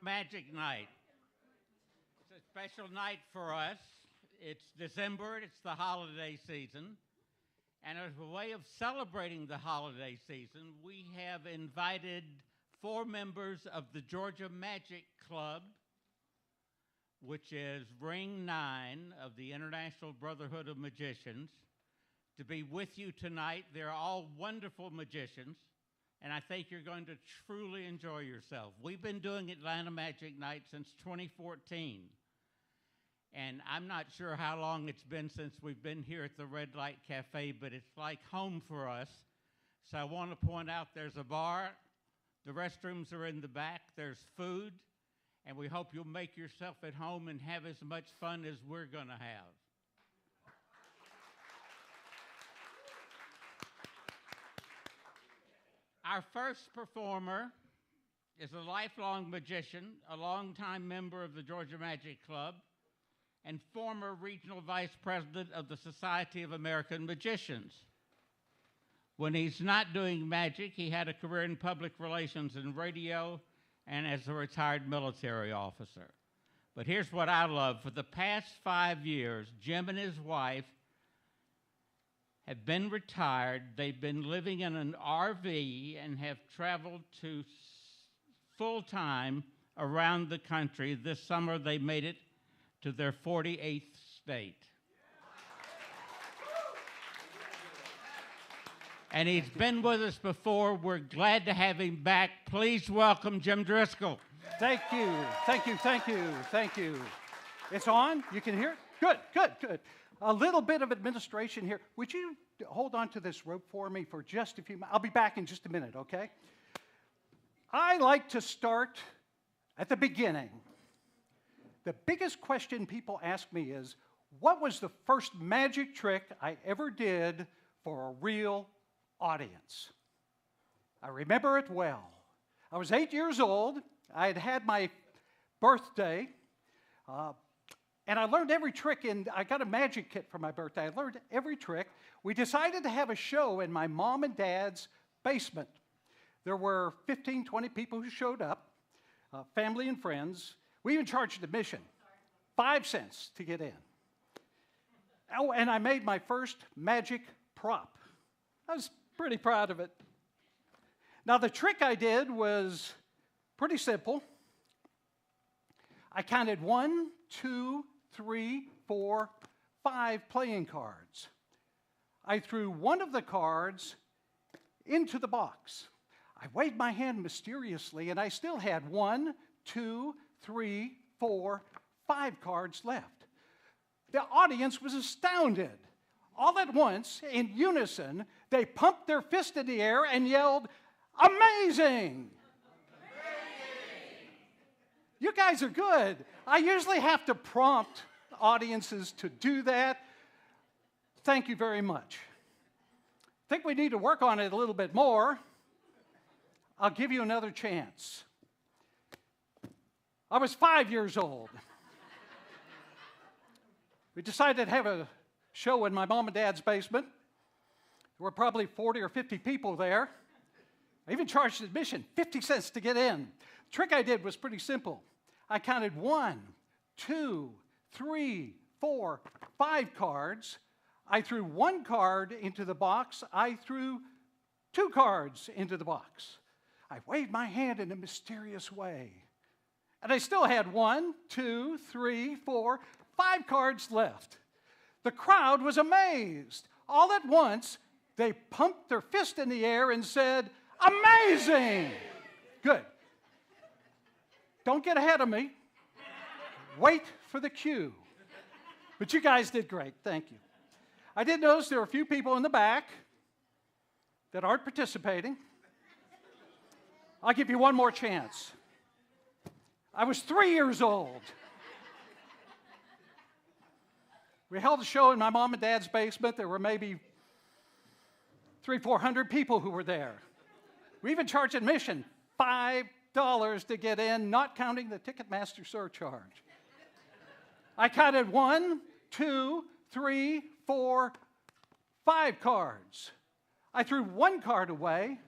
Magic Night. It's a special night for us. It's December, it's the holiday season. And as a way of celebrating the holiday season, we have invited 4 members of the Georgia Magic Club, which is Ring 9 of the International Brotherhood of Magicians, to be with you tonight. They're all wonderful magicians, and I think you're going to truly enjoy yourself. We've been doing Atlanta Magic Night since 2014, and I'm not sure how long it's been since we've been here at the Red Light Cafe, but it's like home for us. So I want to point out there's a bar, the restrooms are in the back, there's food, and we hope you'll make yourself at home and have as much fun as we're going to have. Our first performer is a lifelong magician, a longtime member of the Georgia Magic Club, and former regional vice president of the Society of American Magicians. When he's not doing magic, he had a career in public relations and radio and as a retired military officer. But here's what I love. For the past 5 years, Jim and his wife have been retired. They've been living in an RV and have traveled to full-time around the country. This summer, they made it to their 48th state. And he's been with us before. We're glad to have him back. Please welcome Jim Driscoll. Thank you, thank you, thank you, thank you. It's on? You can hear it? Good, good, good. A little bit of administration here. Would you hold on to this rope for me for just a few minutes? I'll be back in just a minute, okay? I like to start at the beginning. The biggest question people ask me is, what was the first magic trick I ever did for a real audience? I remember it well. I was 8 years old. I had had my birthday, and I learned every trick, and I got a magic kit for my birthday. I learned every trick. We decided to have a show in my mom and dad's basement. There were 15, 20 people who showed up, family and friends. We even charged admission, 5 cents to get in. Oh, and I made my first magic prop. I was pretty proud of it. Now, the trick I did was pretty simple. I counted 1, 2, 3, 4, 5 playing cards. I threw one of the cards into the box. I waved my hand mysteriously, and I still had 1, 2, 3, 4, 5 cards left. The audience was astounded. All at once, in unison, they pumped their fist in the air and yelled, "Amazing!" You guys are good. I usually have to prompt audiences to do that. Thank you very much. I think we need to work on it a little bit more. I'll give you another chance. I was 5 years old. We decided to have a show in my mom and dad's basement. There were probably 40 or 50 people there. I even charged admission, 50 cents to get in. The trick I did was pretty simple. I counted 1, 2, 3, 4, 5 cards. I threw 1 card into the box. I threw 2 cards into the box. I waved my hand in a mysterious way. And I still had 1, 2, 3, 4, 5 cards left. The crowd was amazed. All at once, they pumped their fist in the air and said, "Amazing!" Good. Don't get ahead of me. Wait for the cue. But you guys did great. Thank you. I did notice there were a few people in the back that aren't participating. I'll give you one more chance. I was 3 years old. We held a show in my mom and dad's basement. There were maybe 300, 400 people who were there. We even charged admission, $5 to get in, not counting the Ticketmaster surcharge. I counted 1, 2, 3, 4, 5 cards. I threw 1 card away.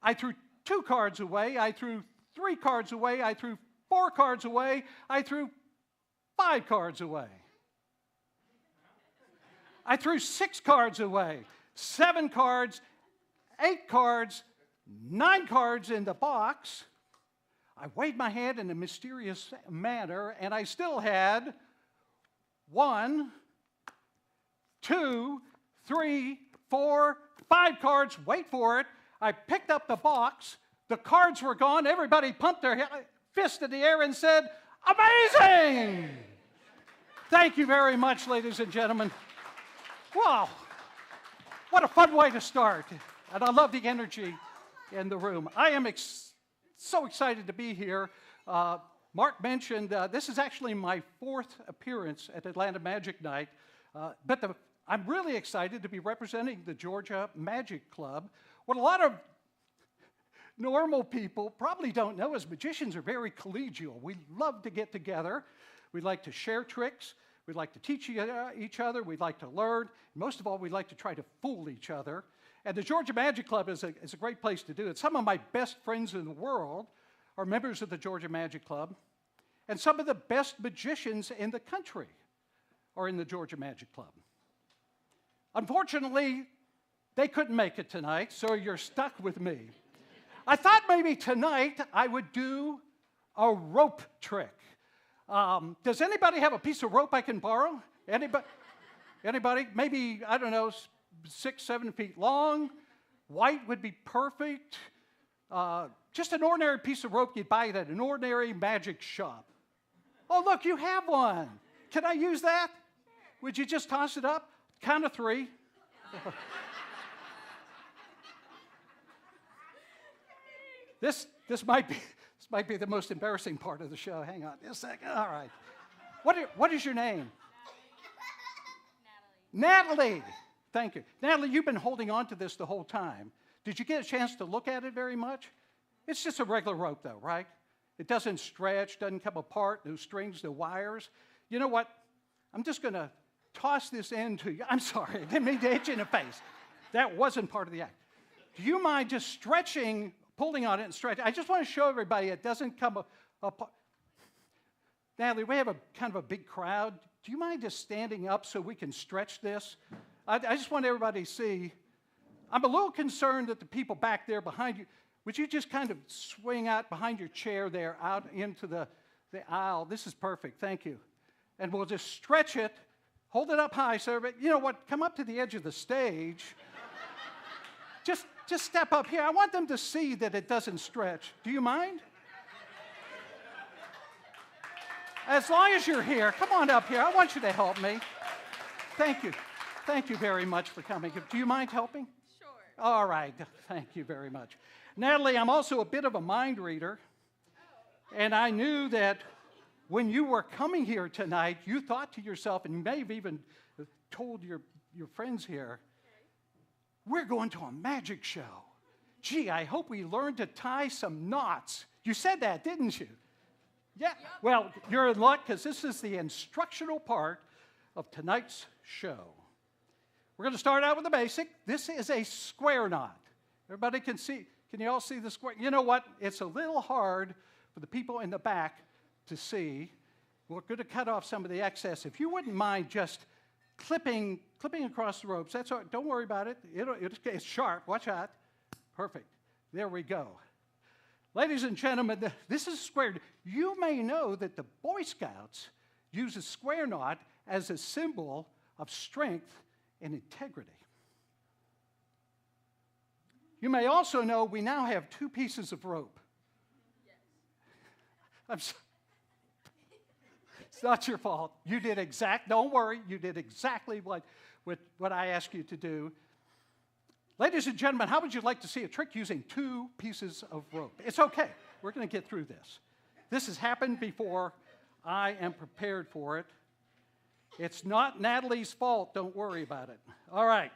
I threw 2 cards away. I threw 3 cards away. I threw 4 cards away. I threw 5 cards away. I threw 6 cards away, 7 cards, 8 cards, 9 cards in the box. I waved my hand in a mysterious manner, and I still had 1, 2, 3, 4, 5 cards. Wait for it. I picked up the box. The cards were gone. Everybody pumped their fist in the air and said, "Amazing!" Thank you very much, ladies and gentlemen. Wow, what a fun way to start. And I love the energy in the room. I am so excited to be here. Mark mentioned this is actually my 4th appearance at Atlanta Magic Night. But I'm really excited to be representing the Georgia Magic Club. What a lot of normal people probably don't know is magicians are very collegial. We love to get together. We like to share tricks. We'd like to teach each other. We'd like to learn. Most of all, we like to try to fool each other. And the Georgia Magic Club is a great place to do it. Some of my best friends in the world are members of the Georgia Magic Club. And some of the best magicians in the country are in the Georgia Magic Club. Unfortunately, they couldn't make it tonight, so you're stuck with me. I thought maybe tonight I would do a rope trick. Does anybody have a piece of rope I can borrow? Anybody? Anybody? Maybe, I don't know, 6, 7 feet long. White would be perfect. Just an ordinary piece of rope you'd buy at an ordinary magic shop. Oh, look, you have one. Can I use that? Would you just toss it up? Count of 3. This might be the most embarrassing part of the show. Hang on just a second. All right. What is your name? Natalie. Thank you. Natalie, you've been holding on to this the whole time. Did you get a chance to look at it very much? It's just a regular rope, though, right? It doesn't stretch, doesn't come apart, no strings, no wires. You know what? I'm just going to toss this end to you. I'm sorry, I didn't mean to hit you in the face. That wasn't part of the act. Do you mind just stretching, pulling on it and stretching? I just want to show everybody it doesn't come apart. Natalie, we have a kind of a big crowd. Do you mind just standing up so we can stretch this? I just want everybody to see. I'm a little concerned that the people back there behind you, would you just kind of swing out behind your chair there, out into the aisle? This is perfect, thank you. And we'll just stretch it, hold it up high, so you know what, come up to the edge of the stage. Just step up here. I want them to see that it doesn't stretch. Do you mind? As long as you're here, come on up here. I want you to help me. Thank you. Thank you very much for coming. Do you mind helping? Sure. All right. Thank you very much. Natalie, I'm also a bit of a mind reader. And I knew that when you were coming here tonight, you thought to yourself, and you may have even told your friends here, we're going to a magic show. Gee, I hope we learn to tie some knots. You said that, didn't you? Yeah. Yep. Well, you're in luck because this is the instructional part of tonight's show. We're going to start out with the basic. This is a square knot. Everybody can see. Can you all see the square? You know what? It's a little hard for the people in the back to see. We're going to cut off some of the excess. If you wouldn't mind just clipping across the ropes, that's all right. Don't worry about it. It's sharp. Watch out. Perfect. There we go. Ladies and gentlemen, this is square. You may know that the Boy Scouts use a square knot as a symbol of strength and integrity. You may also know we now have 2 pieces of rope. Yes. It's not your fault. You did don't worry, you did exactly what I asked you to do. Ladies and gentlemen, how would you like to see a trick using 2 pieces of rope? It's okay. We're going to get through this. This has happened before. I am prepared for it. It's not Natalie's fault. Don't worry about it. All right.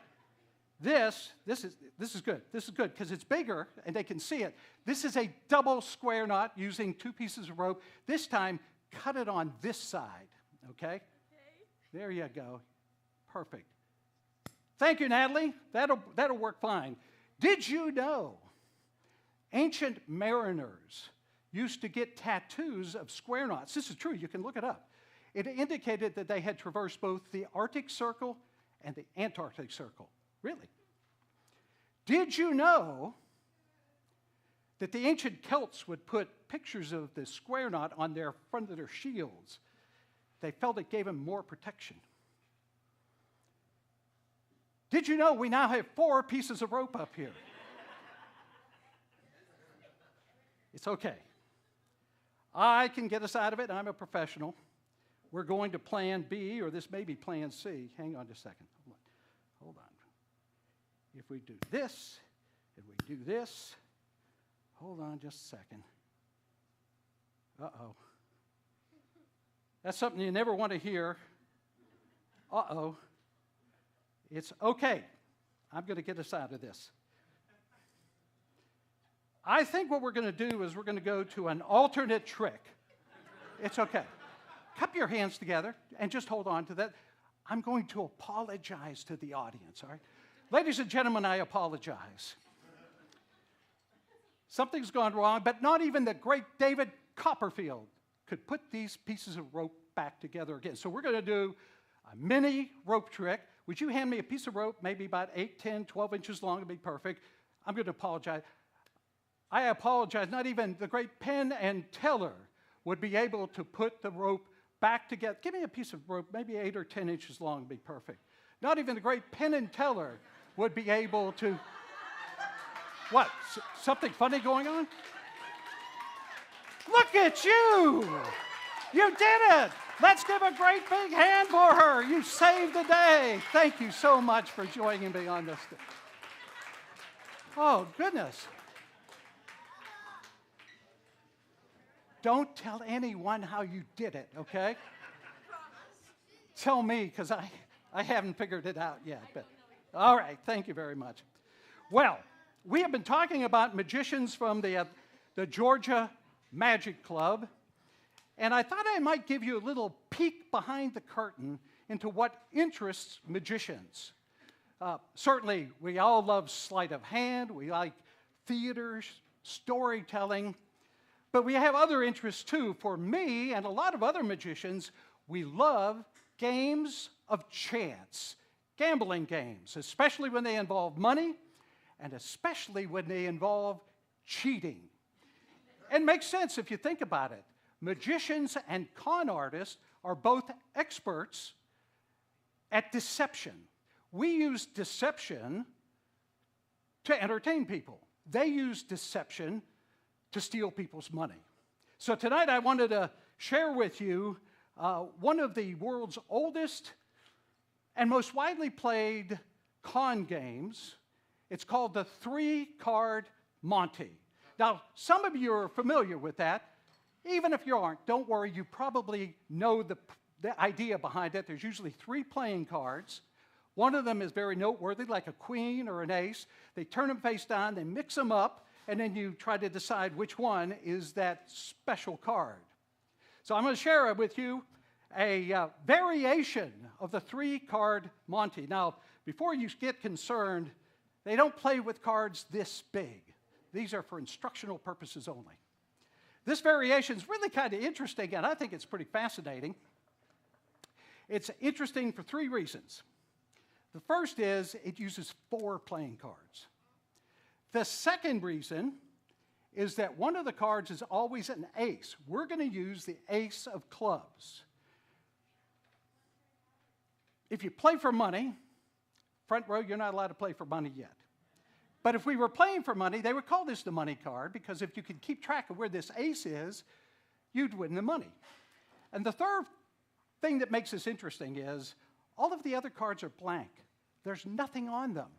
This is good. This is good because it's bigger and they can see it. This is a double square knot using 2 pieces of rope. This time, cut it on this side. Okay? There you go. Perfect. Thank you, Natalie. That'll work fine. Did you know ancient mariners used to get tattoos of square knots. This is true, you can look it up. It indicated that they had traversed both the Arctic Circle and the Antarctic Circle. Really? Did you know that the ancient Celts would put pictures of the square knot on their front of their shields? They felt it gave them more protection. Did you know we now have 4 pieces of rope up here? It's okay. I can get us out of it. I'm a professional. We're going to plan B, or this may be plan C. Hang on just a second. Hold on. If we do this, and we do this, hold on just a second. Uh-oh. That's something you never want to hear. Uh-oh. It's okay. I'm going to get us out of this. I think what we're going to do is we're going to go to an alternate trick. It's okay. Cup your hands together and just hold on to that. I'm going to apologize to the audience, all right? Ladies and gentlemen, I apologize. Something's gone wrong, but not even the great David Copperfield could put these pieces of rope back together again. So we're going to do a mini rope trick. Would you hand me a piece of rope, maybe about 8, 10, 12 inches long, to be perfect? I'm going to apologize. I apologize. Not even the great Penn and Teller would be able to put the rope back together. Give me a piece of rope, maybe 8 or 10 inches long, to be perfect. Not even the great Penn and Teller would be able to. What? Something funny going on? Look at you! You did it! Let's give a great big hand for her. You saved the day. Thank you so much for joining me on this. Oh, goodness. Don't tell anyone how you did it, okay? Tell me, because I haven't figured it out yet. But all right, thank you very much. Well, we have been talking about magicians from the Georgia Magic Club. And I thought I might give you a little peek behind the curtain into what interests magicians. Certainly, we all love sleight of hand. We like theater, storytelling. But we have other interests, too. For me and a lot of other magicians, we love games of chance, gambling games, especially when they involve money and especially when they involve cheating. It makes sense if you think about it. Magicians and con artists are both experts at deception. We use deception to entertain people. They use deception to steal people's money. So tonight I wanted to share with you one of the world's oldest and most widely played con games. It's called the 3-card Monte. Now, some of you are familiar with that. Even if you aren't, don't worry, you probably know the idea behind it. There's usually 3 playing cards. One of them is very noteworthy, like a queen or an ace. They turn them face down, they mix them up, and then you try to decide which one is that special card. So I'm going to share with you a variation of the 3-card Monte. Now, before you get concerned, they don't play with cards this big. These are for instructional purposes only. This variation is really kind of interesting, and I think it's pretty fascinating. It's interesting for 3 reasons. The first is it uses 4 playing cards. The second reason is that one of the cards is always an ace. We're going to use the ace of clubs. If you play for money, front row, you're not allowed to play for money yet. But if we were playing for money, they would call this the money card, because if you could keep track of where this ace is, you'd win the money. And the third thing that makes this interesting is all of the other cards are blank. There's nothing on them.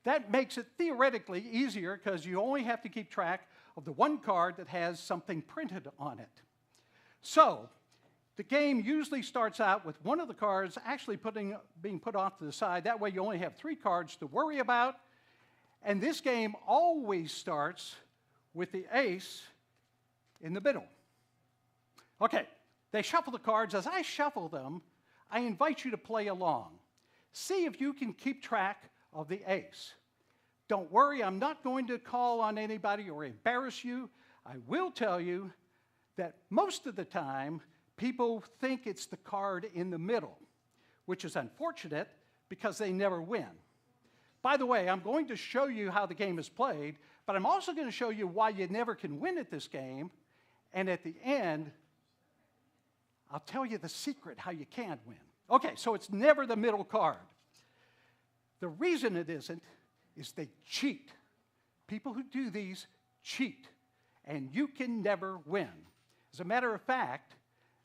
That makes it theoretically easier because you only have to keep track of the one card that has something printed on it. So the game usually starts out with one of the cards actually being put off to the side. That way you only have 3 cards to worry about. And this game always starts with the ace in the middle. Okay, they shuffle the cards. As I shuffle them, I invite you to play along. See if you can keep track of the ace. Don't worry, I'm not going to call on anybody or embarrass you. I will tell you that most of the time, people think it's the card in the middle, which is unfortunate because they never win. By the way, I'm going to show you how the game is played, but I'm also going to show you why you never can win at this game. And at the end, I'll tell you the secret how you can win. Okay, so it's never the middle card. The reason it isn't is they cheat. People who do these cheat, and you can never win. As a matter of fact,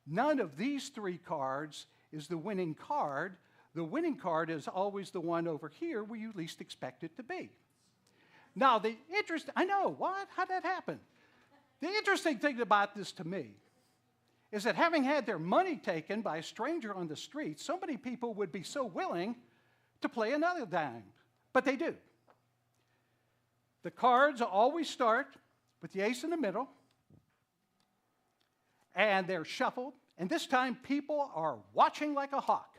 none of these three cards is the winning card. The winning card is always the one over here where you least expect it to be. Now, I know, what? How'd that happen? The interesting thing about this to me is that having had their money taken by a stranger on the street, so many people would be so willing to play another dime, but they do. The cards always start with the ace in the middle, and they're shuffled, and this time people are watching like a hawk.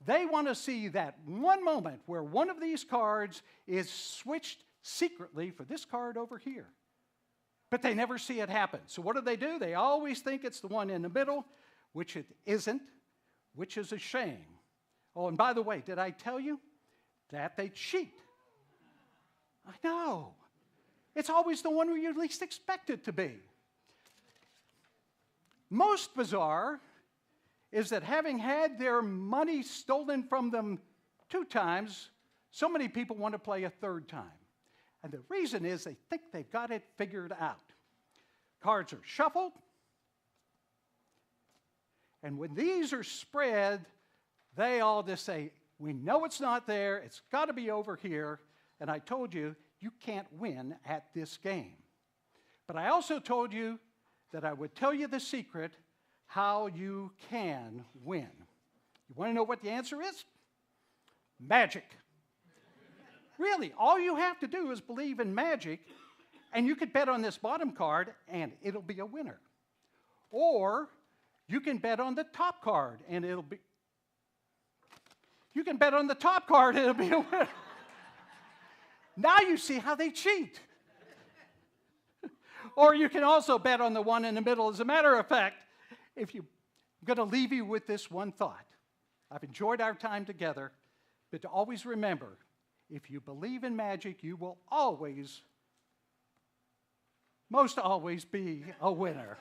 They want to see that one moment where one of these cards is switched secretly for this card over here. But they never see it happen. So what do? They always think it's the one in the middle, which it isn't, which is a shame. Oh, and by the way, did I tell you that they cheat? I know. It's always the one where you least expect it to be. Most bizarre is that having had their money stolen from them 2 times, so many people want to play a 3rd time. And the reason is they think they've got it figured out. Cards are shuffled, and when these are spread, they all just say, we know it's not there, it's got to be over here, and I told you, you can't win at this game. But I also told you that I would tell you the secret how you can win. You want to know what the answer is? Magic. Really, all you have to do is believe in magic, and you could bet on this bottom card, and it'll be a winner. Or you can bet on the top card, and it'll be... You can bet on the top card, and it'll be a winner. Now you see how they cheat. Or you can also bet on the one in the middle. As a matter of fact, I'm going to leave you with this one thought. I've enjoyed our time together, but to always remember, if you believe in magic, you will always, most always, be a winner.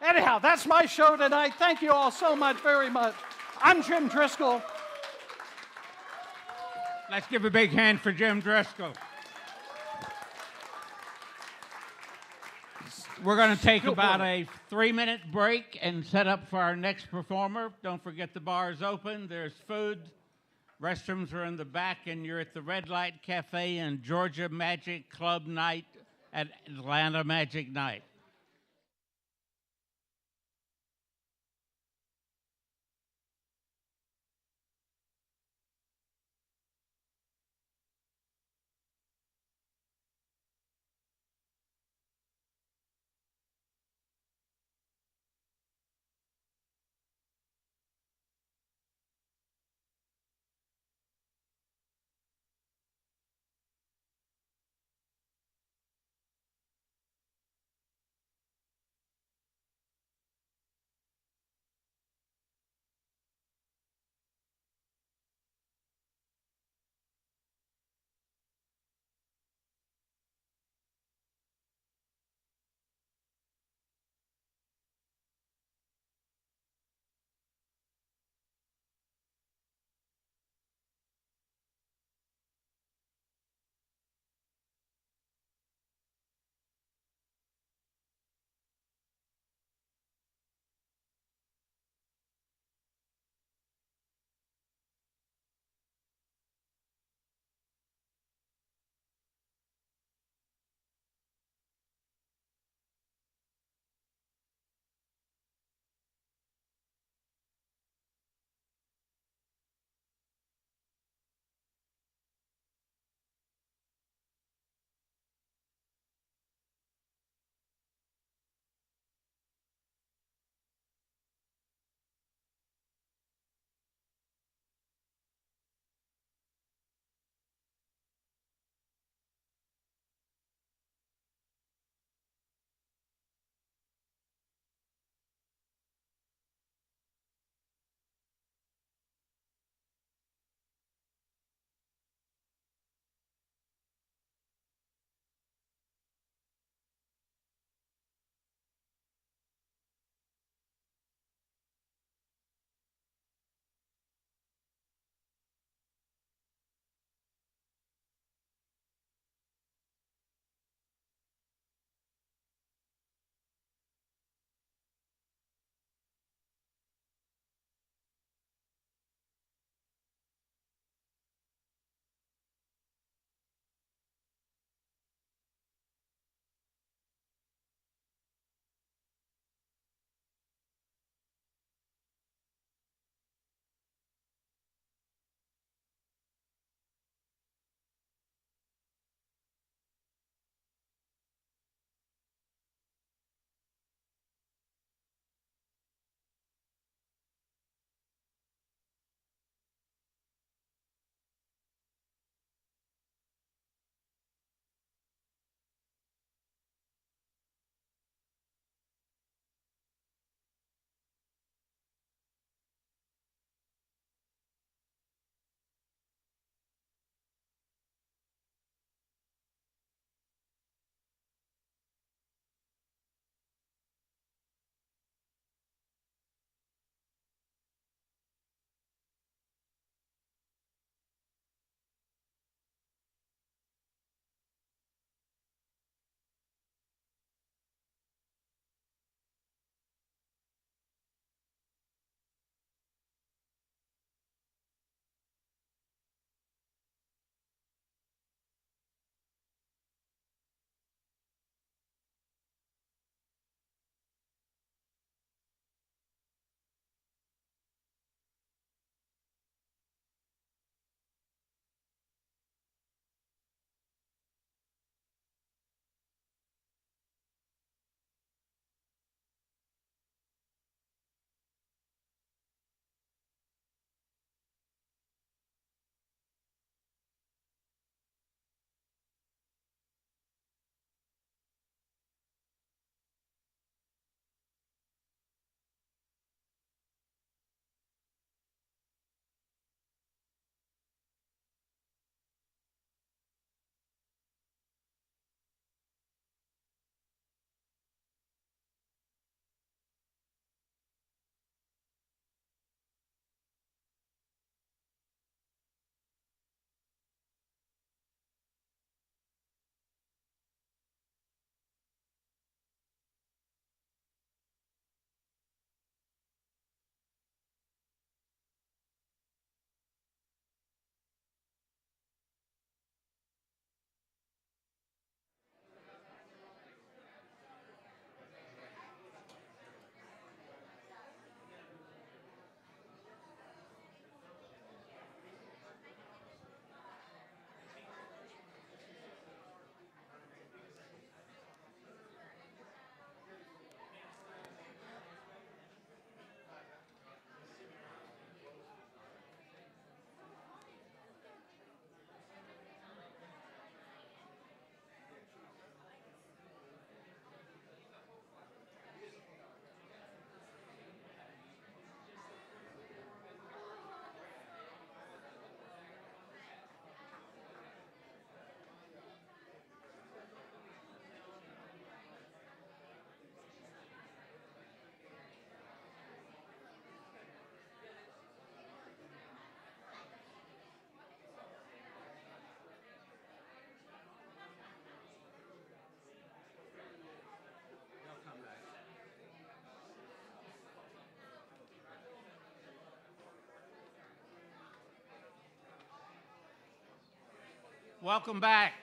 Anyhow, that's my show tonight. Thank you all so much, very much. I'm Jim Driscoll. Let's give a big hand for Jim Driscoll. We're going to take about a 3-minute break and set up for our next performer. Don't forget the bar is open. There's food. Restrooms are in the back, and you're at the Red Light Cafe and Georgia Magic Club night at Atlanta Magic Night. Welcome back.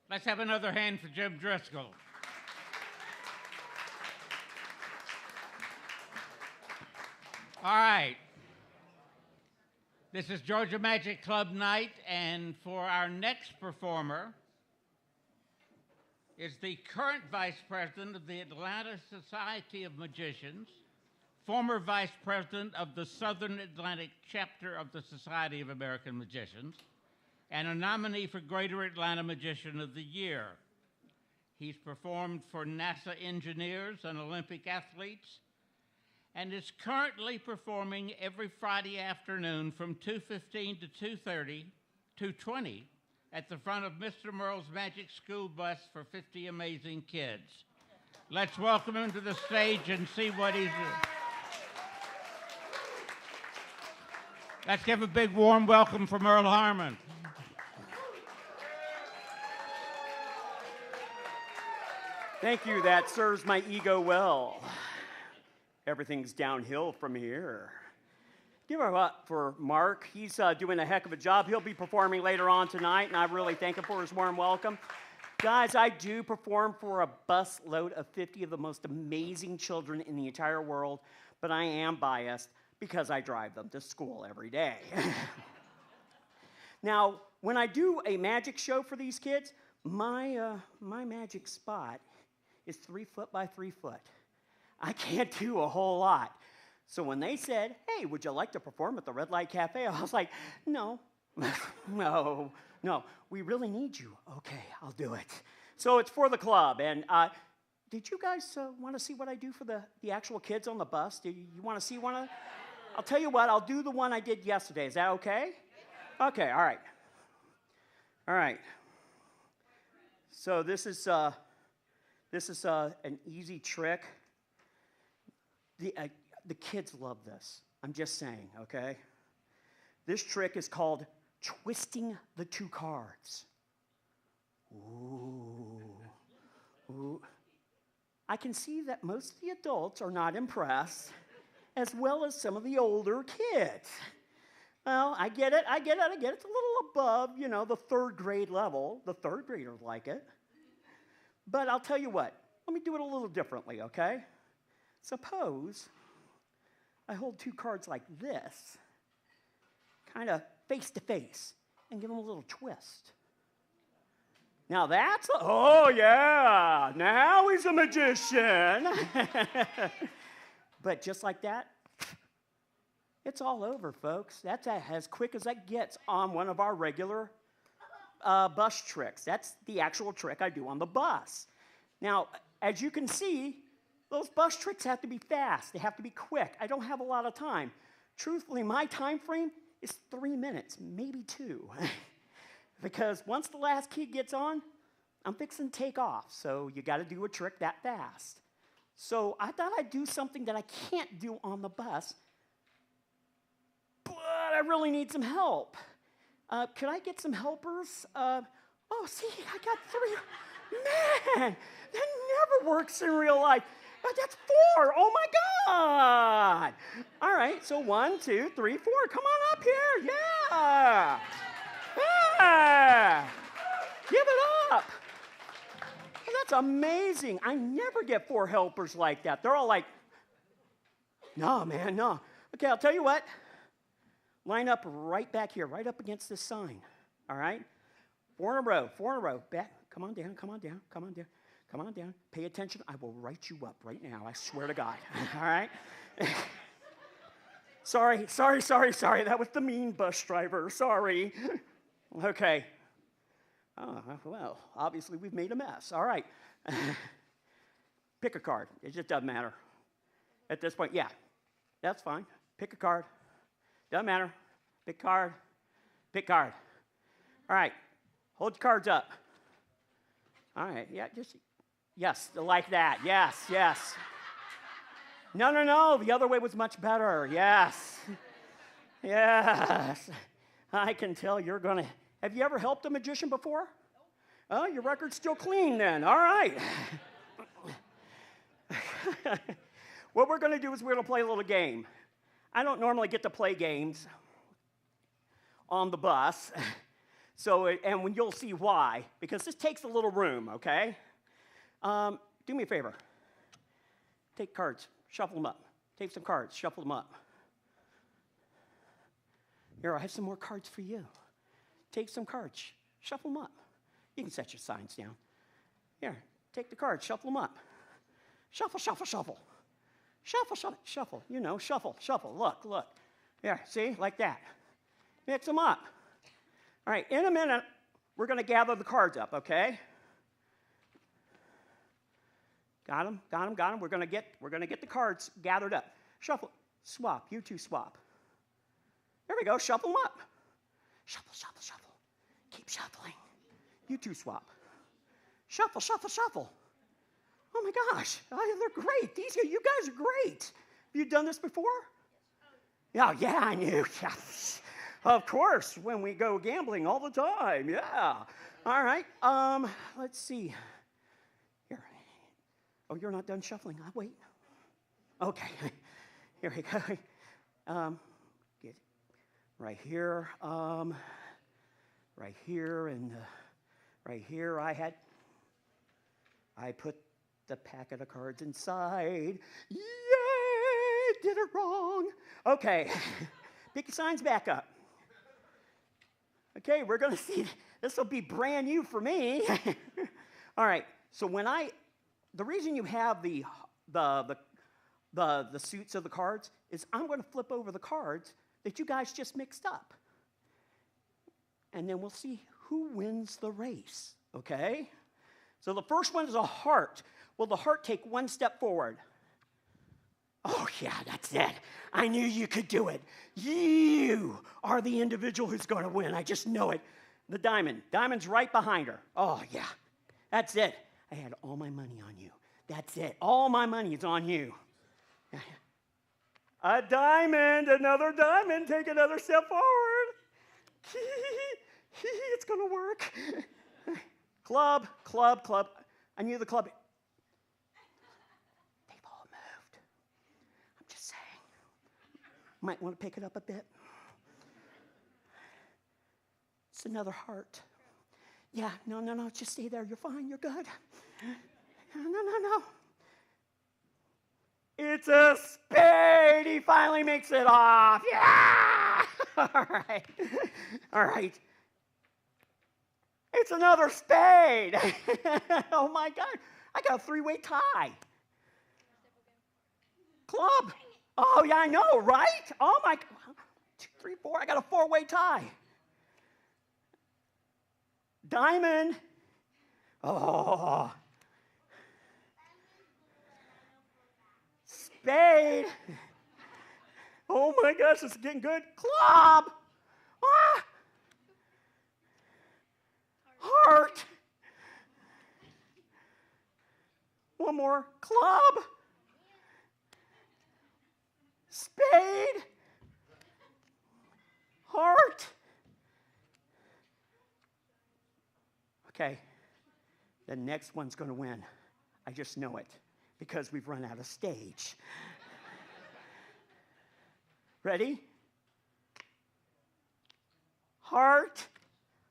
Let's have another hand for Jim Driscoll. All right. This is Georgia Magic Club night, and for our next performer is the current vice president of the Atlanta Society of Magicians, former vice president of the Southern Atlantic chapter of the Society of American Magicians, and a nominee for Greater Atlanta Magician of the Year. He's performed for NASA engineers and Olympic athletes, and is currently performing every Friday afternoon from 2:15 to 2:20 at the front of Mr. Murl's Magic School Bus for 50 amazing kids. Let's welcome him to the stage and see what he's doing. Let's give a big warm welcome for Murl Harmon. Thank you, that serves my ego well. Everything's downhill from here. Give it up for Mark. He's doing a heck of a job. He'll be performing later on tonight, and I really thank him for his warm welcome. Guys, I do perform for a bus load of 50 of the most amazing children in the entire world, but I am biased because I drive them to school every day. Now, when I do a magic show for these kids, my magic spot is 3 foot by 3 foot. I can't do a whole lot. So when they said, hey, would you like to perform at the Red Light Cafe? I was like, no, no, we really need you. Okay, I'll do it. So it's for the club. And did you guys want to see what I do for the actual kids on the bus? Do you want to see one of? I'll tell you what, I'll do the one I did yesterday. Is that okay? Okay, all right. All right. So this is an easy trick. The kids love this. I'm just saying, okay? This trick is called twisting the 2 cards. Ooh. Ooh. I can see that most of the adults are not impressed, as well as some of the older kids. Well, I get it. It's a little above, the 3rd grade level. The 3rd graders like it. But I'll tell you what. Let me do it a little differently, okay? Suppose I hold 2 cards like this, kind of face to face, and give them a little twist. Now that's, oh yeah, now he's a magician. But just like that, it's all over, folks. That's as quick as that gets on one of our regular bus tricks. That's the actual trick I do on the bus. Now, as you can see, those bus tricks have to be fast. They have to be quick. I don't have a lot of time. Truthfully, my time frame is 3 minutes, maybe 2. Because once the last kid gets on, I'm fixing to take off. So you got to do a trick that fast. So I thought I'd do something that I can't do on the bus, but I really need some help. Could I get some helpers? See, I got 3. Man, that never works in real life. That's 4. Oh, my God. All right, so 1, 2, 3, 4. Come on up here. Yeah. Yeah. Give it up. Well, that's amazing. I never get 4 helpers like that. They're all like, no, man, no. Okay, I'll tell you what. Line up right back here, right up against this sign. All right? 4 in a row. Back. Come on down. Come on down. Pay attention. I will write you up right now. I swear to God. All right? Sorry. That was the mean bus driver. Sorry. Okay. Oh, well, obviously we've made a mess. All right. Pick a card. It just doesn't matter. At this point, yeah. That's fine. Pick a card. Doesn't matter. Pick card. All right. Hold your cards up. All right. Yeah, yes, like that. Yes. No. The other way was much better. Yes. I can tell you're going to. Have you ever helped a magician before? Oh, your record's still clean then. All right. What we're going to do is we're going to play a little game. I don't normally get to play games on the bus. And when you'll see why, because this takes a little room, okay? Do me a favor. Take cards, shuffle them up. Take some cards, shuffle them up. Here, I have some more cards for you. Take some cards, shuffle them up. You can set your signs down. Here, take the cards, shuffle them up. Shuffle, shuffle, shuffle. Shuffle, shuffle, shuffle. You know, shuffle, shuffle. Look, look. There, see, like that. Mix them up. All right, in a minute, we're going to gather the cards up, okay? Got them, got them, got them. We're going to get the cards gathered up. Shuffle, swap. You two swap. There we go. Shuffle them up. Shuffle, shuffle, shuffle. Keep shuffling. You two swap. Shuffle, shuffle, shuffle. Oh my gosh, they're great. You guys are great. Have you done this before? Yeah, I knew. Yeah. Of course, when we go gambling all the time. Yeah. All right. Let's see. Here. Oh, you're not done shuffling. I'll wait. Okay. Here we go. Get right here. Right here and right here. I put the packet of cards inside. Yay! Did it wrong. Okay. Pick your signs back up. Okay, we're going to see. This will be brand new for me. All right. So the reason you have the suits of the cards is I'm going to flip over the cards that you guys just mixed up. And then we'll see who wins the race, okay? So the first one is a heart. Will the heart take one step forward? Oh, yeah, that's it. I knew you could do it. You are the individual who's going to win. I just know it. The diamond. Diamond's right behind her. Oh, yeah, that's it. I had all my money on you. That's it. All my money is on you. A diamond, another diamond. Take another step forward. It's going to work. Club, club, club. I knew the club. They've all moved. I'm just saying. Might want to pick it up a bit. It's another heart. Yeah, no. Just stay there. You're fine. You're good. No. It's a spade. He finally makes it off. Yeah! All right. It's another spade. Oh, my God. I got a three-way tie. Club. Oh, yeah, I know, right? Oh, my God. 1, 2, 3, 4. I got a four-way tie. Diamond. Oh. Spade. Oh, my gosh, this is getting good. Club. Ah. Heart. One more. Club. Spade. Heart. Okay. The next one's going to win. I just know it because we've run out of stage. Ready? Heart.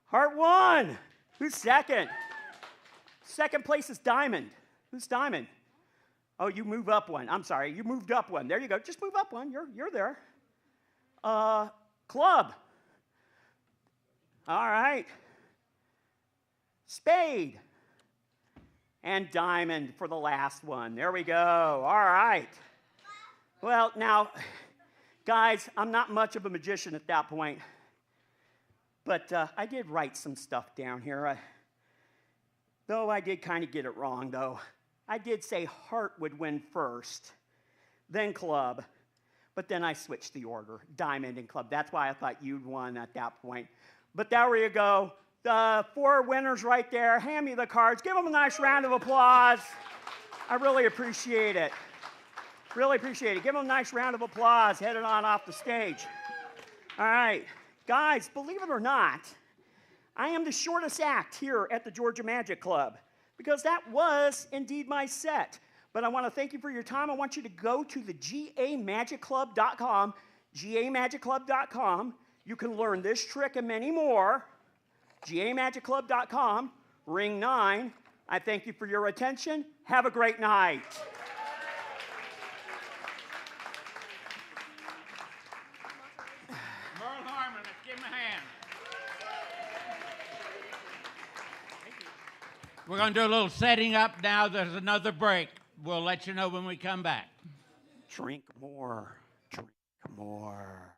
Heart won. Who's second? Second place is diamond. Who's diamond? Oh, you move up one. I'm sorry. You moved up one. There you go. Just move up one. You're there. Club. All right. Spade. And diamond for the last one. There we go. All right. Well, now, guys, I'm not much of a magician at that point. But I did write some stuff down here. Though I did kind of get it wrong, though. I did say heart would win first, then club. But then I switched the order, diamond and club. That's why I thought you'd won at that point. But there you go. The 4 winners right there. Hand me the cards. Give them a nice round of applause. I really appreciate it. Really appreciate it. Give them a nice round of applause. Headed on off the stage. All right. Guys, believe it or not, I am the shortest act here at the Georgia Magic Club because that was indeed my set. But I want to thank you for your time. I want you to go to the GAMagicClub.com. GAMagicClub.com. You can learn this trick and many more. GAMagicClub.com, ring 9. I thank you for your attention. Have a great night. Murl Harmon, let's give him a hand. We're going to do a little setting up now. There's another break. We'll let you know when we come back. Drink more. Drink more.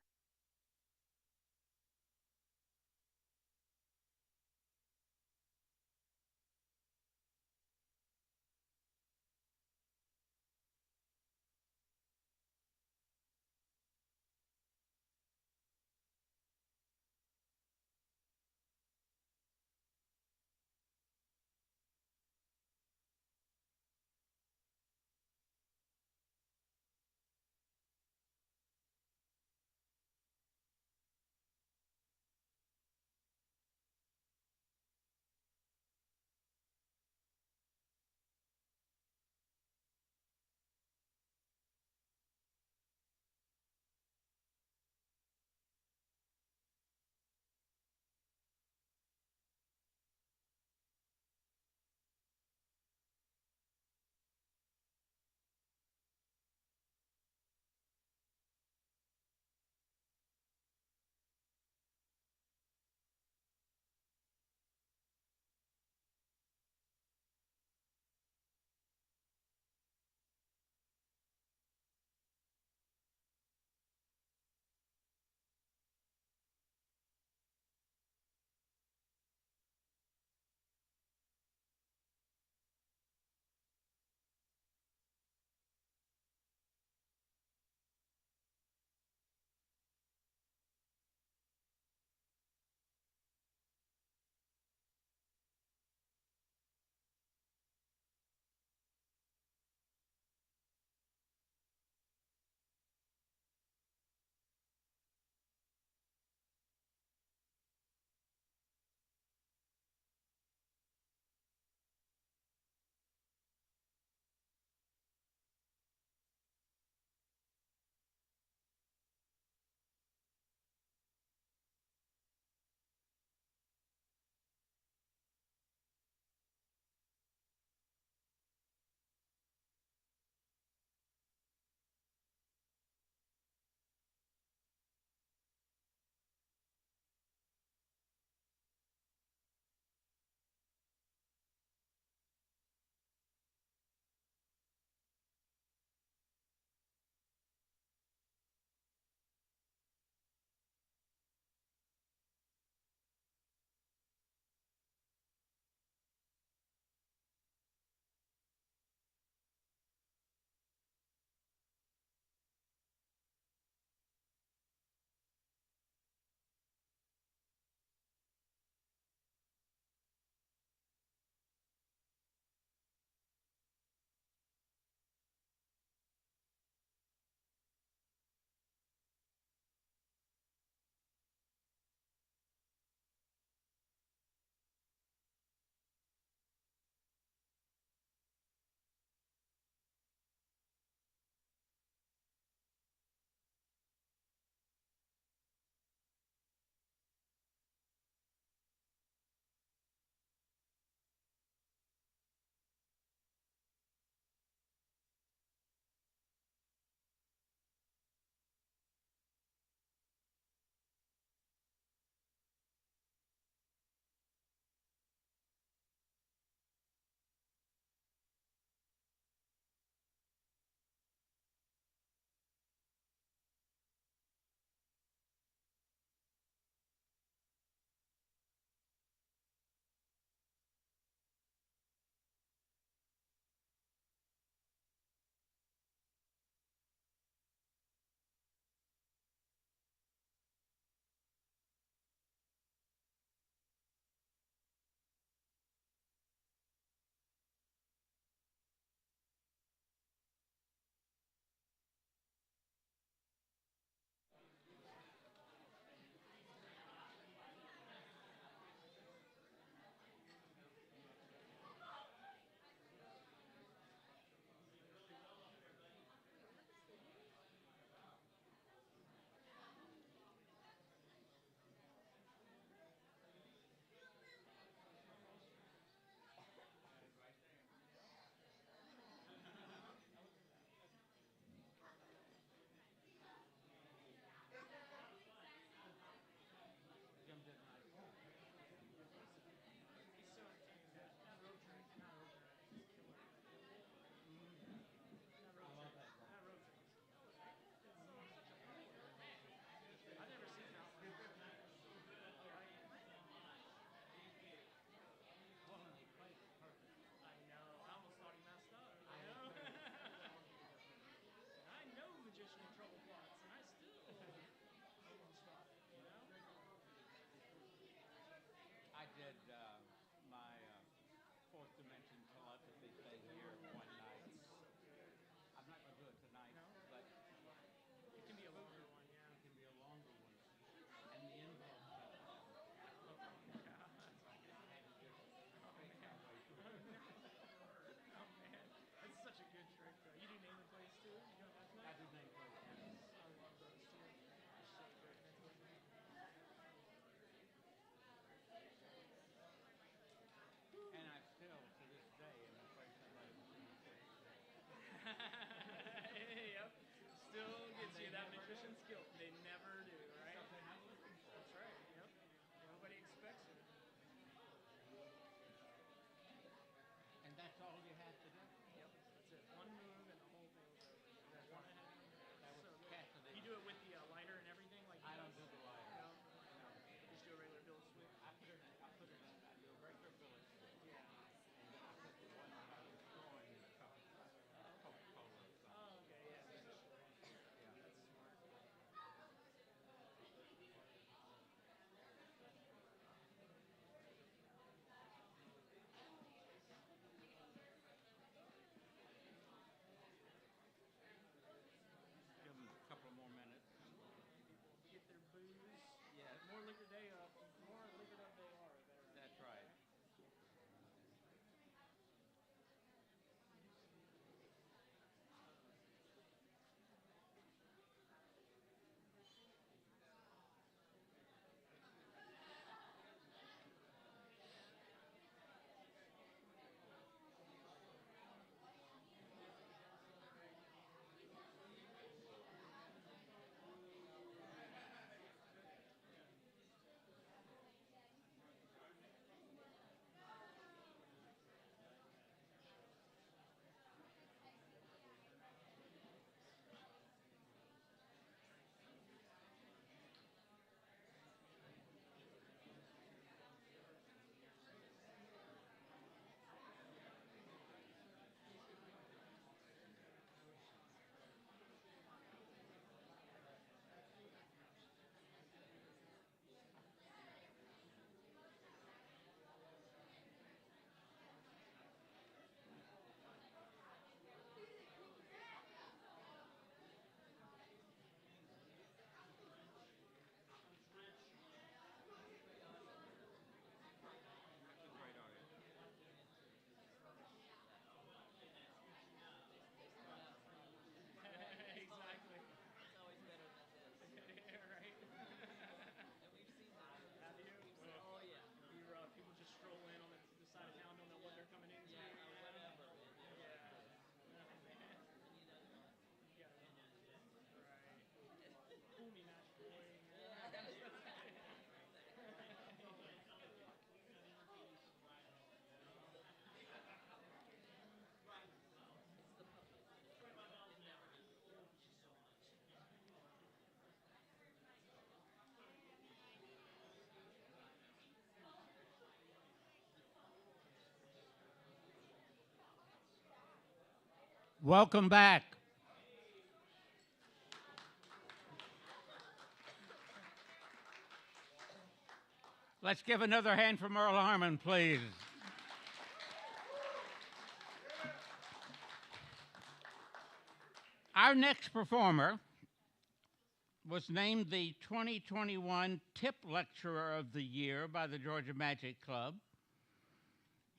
Magician's guilt. They never do, right? That's right. Yep. Nobody expects it. And that's all you have to do? Yep. That's it. One move and the whole thing's over. That was Cassidy. You do it with the lighter and everything, like I don't do the lighter. No. Just do a regular billet sweep. I do a regular billet sweep. Yeah. And then I put the one that I was throwing in a cup of Coca-Cola or something. Oh, okay, yeah. Yeah. That's smart. Give them a couple more minutes. Get their booze. Yes. The more liquored they up, the more liquored up they are, the better. That's right. Exactly. It's always better than this. Right? And we've seen that. Have you? Oh, yeah. People just stroll in on the side of town, don't know what they're coming into. Yeah, whatever. Yeah. No, man. Yeah. Right. Fool me, match boy. Welcome back. Let's give another hand for Murl Harmon, please. Our next performer was named the 2021 Tip Lecturer of the Year by the Georgia Magic Club.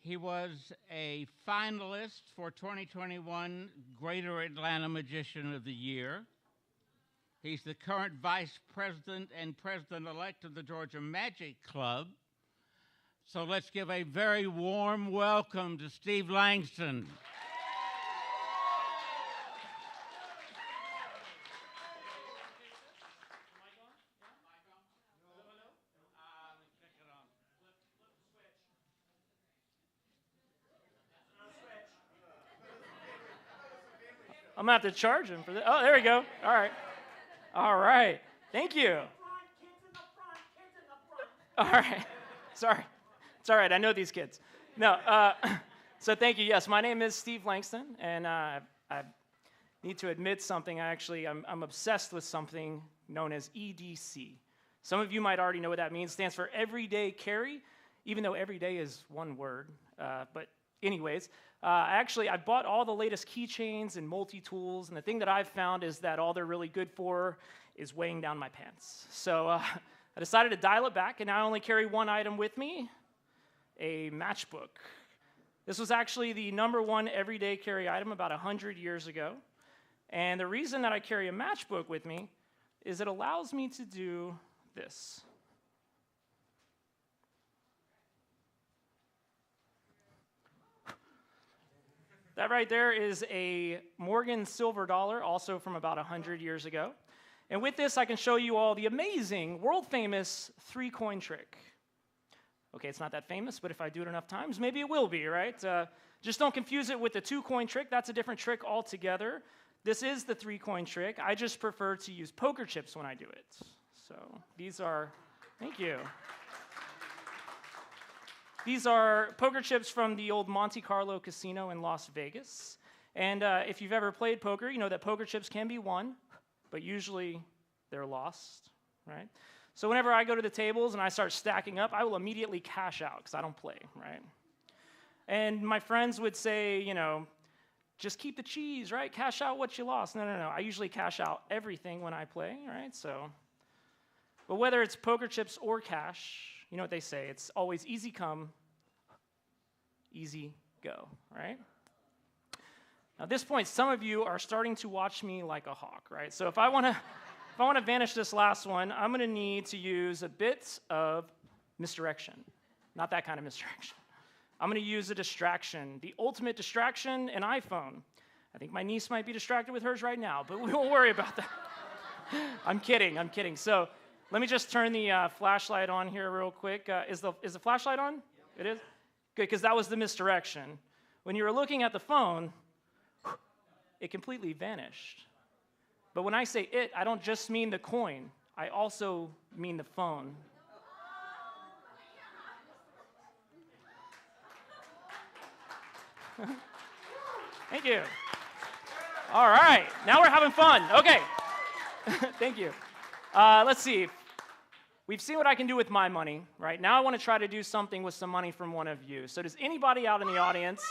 He was a finalist for 2021 Greater Atlanta Magician of the Year. He's the current vice president and president-elect of the Georgia Magic Club. So let's give a very warm welcome to Steve Langston. I'm going to have to charge him for that. Oh, there we go. All right. All right. Thank you. All right. Sorry. It's all right. I know these kids. No. So thank you. Yes, my name is Steve Langston, and I need to admit something. I'm obsessed with something known as EDC. Some of you might already know what that means. It stands for Everyday Carry, even though every day is one word. But anyways, I bought all the latest keychains and multi-tools, and the thing that I've found is that all they're really good for is weighing down my pants. So I decided to dial it back, and I only carry one item with me, a matchbook. This was actually the #1 everyday carry item about 100 years ago. And the reason that I carry a matchbook with me is it allows me to do this. That right there is a Morgan silver dollar, also from about 100 years ago. And with this, I can show you all the amazing, world-famous 3-coin trick. Okay, it's not that famous, but if I do it enough times, maybe it will be, right? Just don't confuse it with the 2-coin trick. That's a different trick altogether. This is the 3-coin trick. I just prefer to use poker chips when I do it. So these are, thank you. These are poker chips from the old Monte Carlo Casino in Las Vegas. And if you've ever played poker, you know that poker chips can be won, but usually they're lost, right? So whenever I go to the tables and I start stacking up, I will immediately cash out because I don't play, right? And my friends would say, you know, just keep the cheese, right? Cash out what you lost. No. I usually cash out everything when I play, right? So, but whether it's poker chips or cash, you know what they say, it's always easy come, easy go, right? Now, at this point, some of you are starting to watch me like a hawk, right? So if I want to vanish this last one, I'm going to need to use a bit of misdirection. Not that kind of misdirection. I'm going to use a distraction, the ultimate distraction, an iPhone. I think my niece might be distracted with hers right now, but we won't worry about that. I'm kidding. So let me just turn the flashlight on here real quick. Is the flashlight on? It is? Good, because that was the misdirection. When you were looking at the phone, it completely vanished. But when I say it, I don't just mean the coin. I also mean the phone. Thank you. All right, now we're having fun. Okay, thank you. Let's see. We've seen what I can do with my money, right? Now I want to try to do something with some money from one of you. So does anybody out in the audience?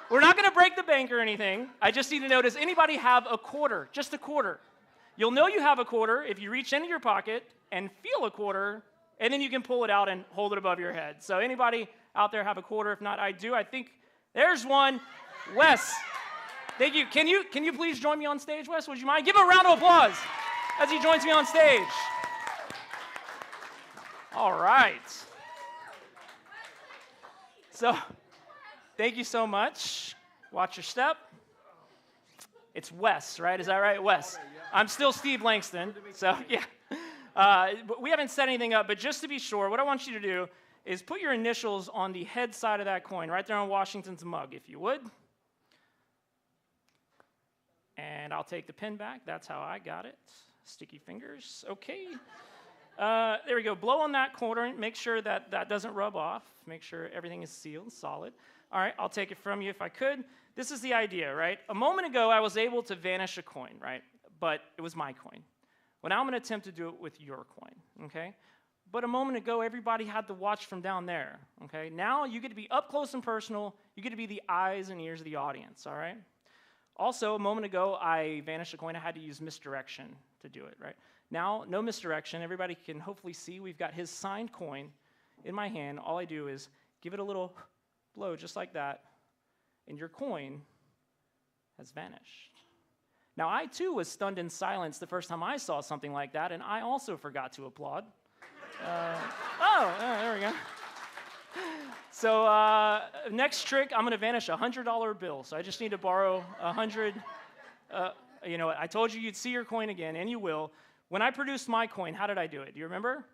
We're not going to break the bank or anything. I just need to know, does anybody have a quarter? Just a quarter. You'll know you have a quarter if you reach into your pocket and feel a quarter, and then you can pull it out and hold it above your head. So anybody out there have a quarter? If not, I do. I think there's one. Wes, thank you. Can you please join me on stage, Wes? Would you mind? Give him a round of applause as he joins me on stage. All right. So thank you so much. Watch your step. It's Wes, right? Is that right, Wes? I'm still Steve Langston. So yeah. But we haven't set anything up, but just to be sure, what I want you to do is put your initials on the head side of that coin, right there on Washington's mug, if you would. And I'll take the pin back. That's how I got it. Sticky fingers. Okay. There we go. Blow on that quarter. Make sure that that doesn't rub off. Make sure everything is sealed, solid. All right, I'll take it from you if I could. This is the idea, right? A moment ago, I was able to vanish a coin, right? But it was my coin. Well, now I'm going to attempt to do it with your coin, okay? But a moment ago, everybody had to watch from down there, okay? Now you get to be up close and personal. You get to be the eyes and ears of the audience, all right? Also, a moment ago, I vanished a coin. I had to use misdirection to do it, right? Now, no misdirection. Everybody can hopefully see we've got his signed coin in my hand. All I do is give it a little blow just like that, and your coin has vanished. Now, I too was stunned in silence the first time I saw something like that, and I also forgot to applaud. There we go. So next trick, I'm going to vanish a $100 bill. So I just need to borrow 100. You know what? I told you you'd see your coin again, and you will. When I produced my coin, how did I do it? Do you remember?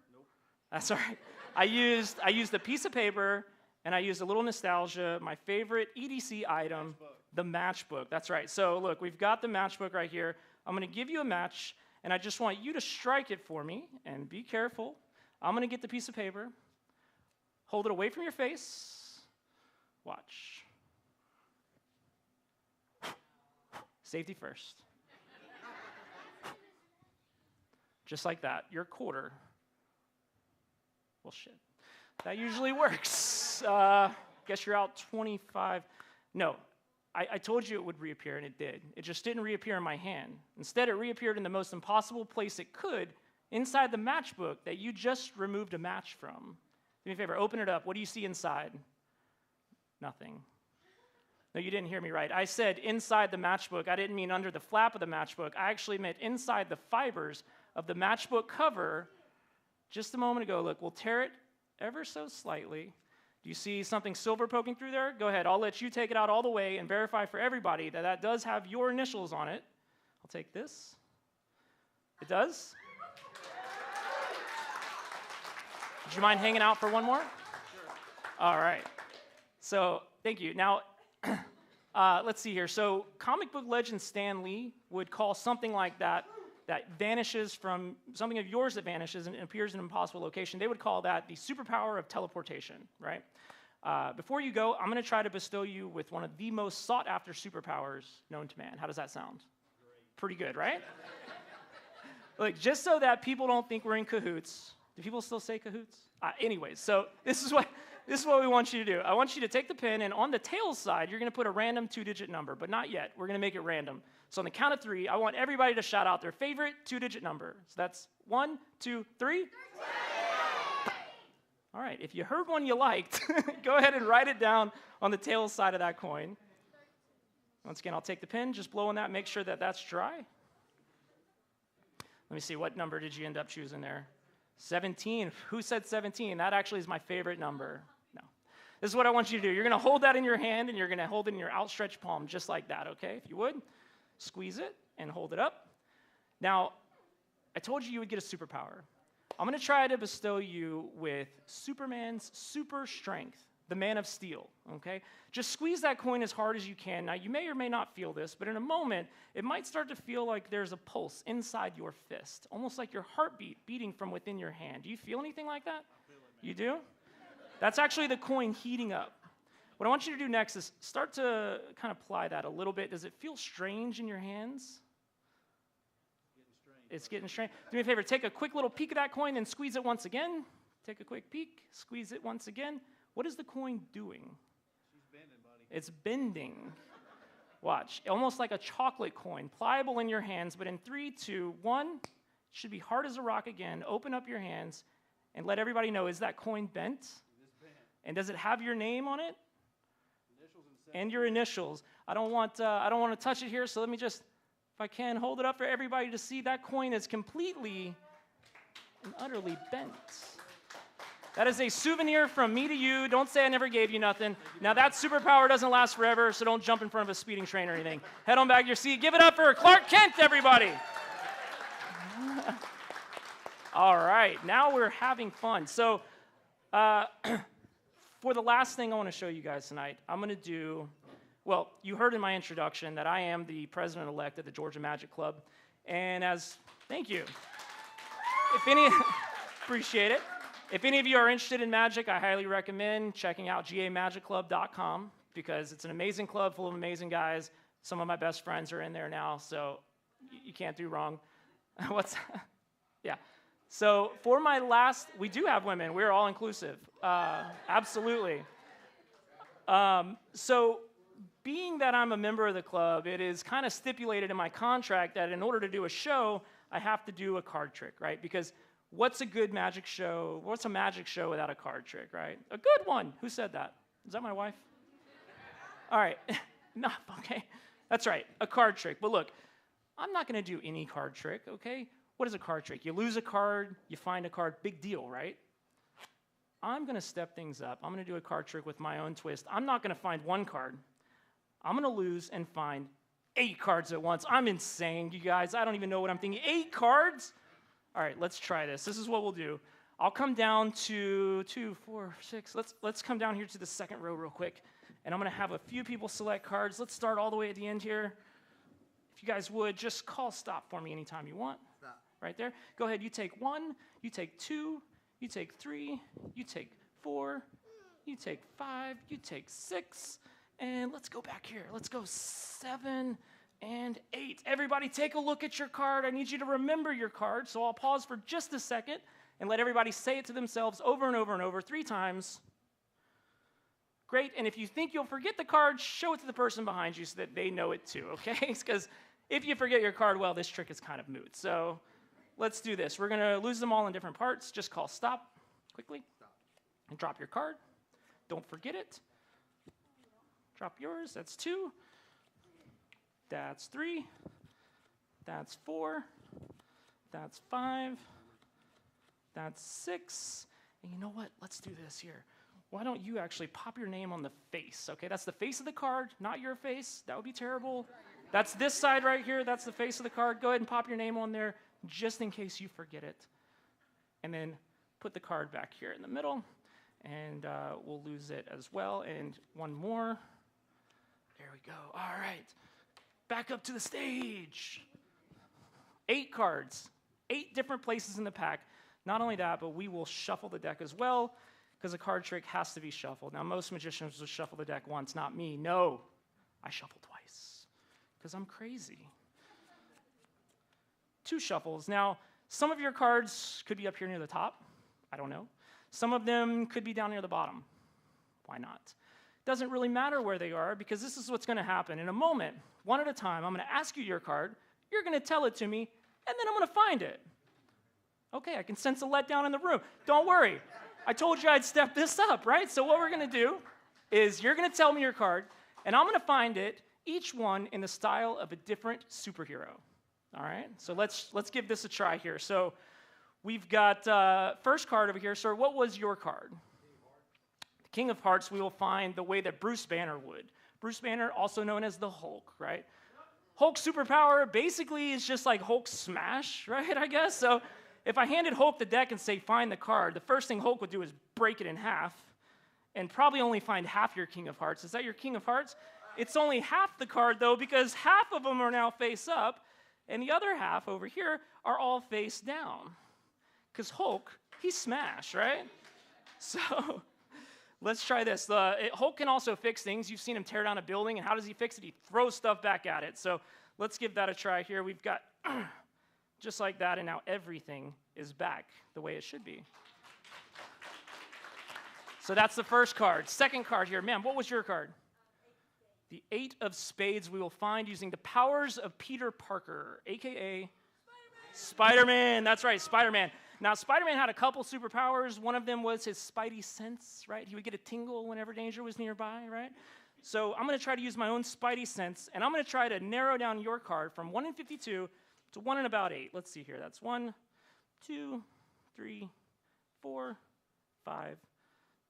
That's all right. I used a piece of paper, and I used a little nostalgia, my favorite EDC item, the matchbook. That's right. So look, we've got the matchbook right here. I'm going to give you a match, and I just want you to strike it for me, and be careful. I'm going to get the piece of paper, hold it away from your face, watch. Safety first. Just like that, your quarter. Well, shit. That usually works. Guess you're out 25. No, I told you it would reappear, and it did. It just didn't reappear in my hand. Instead, it reappeared in the most impossible place it could, inside the matchbook that you just removed a match from. Do me a favor, open it up. What do you see inside? Nothing. No, you didn't hear me right. I said inside the matchbook. I didn't mean under the flap of the matchbook. I actually meant inside the fibers of the matchbook cover. Just a moment ago, look, we'll tear it ever so slightly. Do you see something silver poking through there? Go ahead. I'll let you take it out all the way and verify for everybody that that does have your initials on it. I'll take this. It does? Would you mind hanging out for one more? Sure. All right. So, thank you. Now, let's see here. So, comic book legend Stan Lee would call something like that vanishes from, something of yours that vanishes and appears in an impossible location. They would call that the superpower of teleportation, right? Before you go, I'm going to try to bestow you with one of the most sought-after superpowers known to man. How does that sound? Great. Pretty good, right? Look, just so that people don't think we're in cahoots. Do people still say cahoots? Anyways, so this is what we want you to do. I want you to take the pen, and on the tail side, you're going to put a random 2-digit number, but not yet. We're going to make it random. So on the count of 3, I want everybody to shout out their favorite 2-digit number. So that's 1, 2, 3. All right, if you heard one you liked, go ahead and write it down on the tail side of that coin. Once again, I'll take the pen, just blow on that, make sure that that's dry. Let me see, what number did you end up choosing there? 17. Who said 17? That actually is my favorite number. No. This is what I want you to do. You're going to hold that in your hand, and you're going to hold it in your outstretched palm, just like that, okay? If you would, squeeze it and hold it up. Now, I told you would get a superpower. I'm going to try to bestow you with Superman's super strength, the Man of Steel, okay? Just squeeze that coin as hard as you can. Now, you may or may not feel this, but in a moment, it might start to feel like there's a pulse inside your fist, almost like your heartbeat beating from within your hand. Do you feel anything like that? You do? That's actually the coin heating up. What I want you to do next is start to kind of apply that a little bit. Does it feel strange in your hands? It's getting strange. Do me a favor, take a quick little peek of that coin and squeeze it once again. Take a quick peek, squeeze it once again. What is the coin doing? She's bending, buddy. It's bending. Watch, almost like a chocolate coin, pliable in your hands, but in 3, 2, 1, it should be hard as a rock again. Open up your hands and let everybody know, is that coin bent? It is bent. And does it have your name on it? Initials and your initials. I don't want to touch it here, so let me just, if I can, hold it up for everybody to see. That coin is completely and utterly bent. That is a souvenir from me to you. Don't say I never gave you nothing. Now, that superpower doesn't last forever, so don't jump in front of a speeding train or anything. Head on back to your seat. Give it up for Clark Kent, everybody. All right, now we're having fun. So for the last thing I want to show you guys tonight, I'm going to do, well, you heard in my introduction that I am the president-elect at the Georgia Magic Club. And thank you. Appreciate it. If any of you are interested in magic, I highly recommend checking out gamagicclub.com because it's an amazing club full of amazing guys. Some of my best friends are in there now, so you can't do wrong. Yeah. So for my last, we do have women. We're all inclusive. Absolutely. So being that I'm a member of the club, it is kind of stipulated in my contract that in order to do a show, I have to do a card trick, right? Because what's a good magic show? What's a magic show without a card trick, right? A good one. Who said that? Is that my wife? All right. No, okay. That's right, a card trick. But look, I'm not going to do any card trick, okay? What is a card trick? You lose a card, you find a card, big deal, right? I'm going to step things up. I'm going to do a card trick with my own twist. I'm not going to find one card. I'm going to lose and find 8 cards at once. I'm insane, you guys. I don't even know what I'm thinking. 8 cards? All right, let's try this. This is what we'll do. I'll come down to 2, 4, 6. Let's come down here to the second row real quick. And I'm going to have a few people select cards. Let's start all the way at the end here. If you guys would, just call stop for me anytime you want. Stop. Right there. Go ahead. You take 1. You take 2. You take 3. You take 4. You take 5. You take 6. And let's go back here. Let's go 7 and 8. Everybody take a look at your card. I need you to remember your card. So I'll pause for just a second and let everybody say it to themselves over and over and over 3 times. Great, and if you think you'll forget the card, show it to the person behind you so that they know it too, okay? Because if you forget your card, well, this trick is kind of moot. So let's do this. We're going to lose them all in different parts. Just call stop quickly. Stop. And drop your card. Don't forget it. Drop yours. That's 2. That's 3. That's 4. That's 5. That's 6. And you know what? Let's do this here. why don't you actually pop your name on the face? Okay, that's the face of the card, not your face. That would be terrible. That's this side right here. That's the face of the card. Go ahead and pop your name on there just in case you forget it. And then put the card back here in the middle, and we'll lose it as well. And one more. There we go. All right. Back up to the stage. 8 cards, 8 different places in the pack. Not only that, but we will shuffle the deck as well, because a card trick has to be shuffled. Now, most magicians will shuffle the deck once, not me. No, I shuffle twice, because I'm crazy. 2 shuffles. Now, some of your cards could be up here near the top. I don't know. Some of them could be down near the bottom. Why not? Doesn't really matter where they are, because this is what's going to happen. In a moment, one at a time, I'm going to ask you your card. You're going to tell it to me, and then I'm going to find it. Okay, I can sense a letdown in the room. Don't worry. I told you I'd step this up, right? So what we're going to do is you're going to tell me your card, and I'm going to find it, each one in the style of a different superhero. All right? So let's give this a try here. So we've got first card over here. Sir, what was your card? The King of Hearts, we will find the way that Bruce Banner would. Bruce Banner, also known as the Hulk, right? Hulk's superpower basically is just like Hulk's smash, right, I guess? So if I handed Hulk the deck and say, find the card, the first thing Hulk would do is break it in half and probably only find half your King of Hearts. Is that your King of Hearts? It's only half the card, though, because half of them are now face up, and the other half over here are all face down. Because Hulk, he's smash, right? So let's try this. Hulk can also fix things. You've seen him tear down a building, and how does he fix it? He throws stuff back at it. So let's give that a try here. We've got just like that, and now everything is back the way it should be. So that's the first card. Second card here. Ma'am, what was your card? The 8 of Spades we will find using the powers of Peter Parker, a.k.a. Spider-Man. That's right, Spider-Man. Now, Spider-Man had a couple superpowers. One of them was his spidey sense, right? He would get a tingle whenever danger was nearby, right? So I'm going to try to use my own spidey sense, and I'm going to try to narrow down your card from 1 in 52 to 1 in about 8. Let's see here. That's 1, 2, 3, 4, 5,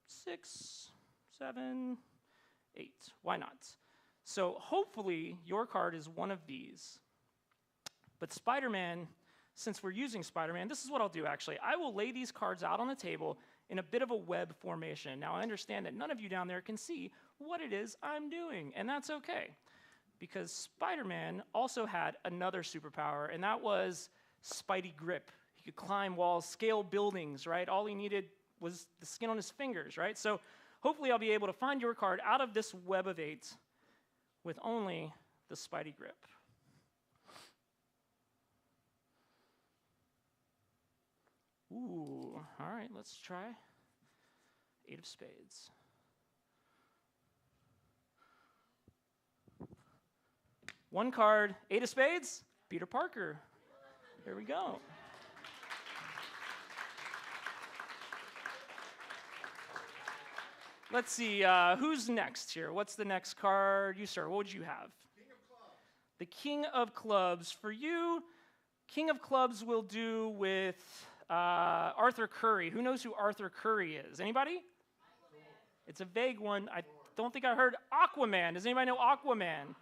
6, 7, 8. Why not? So hopefully your card is one of these. But Spider-Man, since we're using Spider-Man, this is what I'll do, actually. I will lay these cards out on the table in a bit of a web formation. Now, I understand that none of you down there can see what it is I'm doing, and that's okay, because Spider-Man also had another superpower, and that was Spidey Grip. He could climb walls, scale buildings, right? All he needed was the skin on his fingers, right? So hopefully I'll be able to find your card out of this web of 8 with only the Spidey Grip. Ooh, all right, let's try 8 of Spades. One card, 8 of Spades, Peter Parker. There we go. Let's see, who's next here? What's the next card? You, sir, what would you have? King of Clubs. The King of Clubs. For you, King of Clubs will do with Arthur Curry. Who knows who Arthur Curry is? Anybody? It's a vague one. I don't think I heard Aquaman. Does anybody know Aquaman?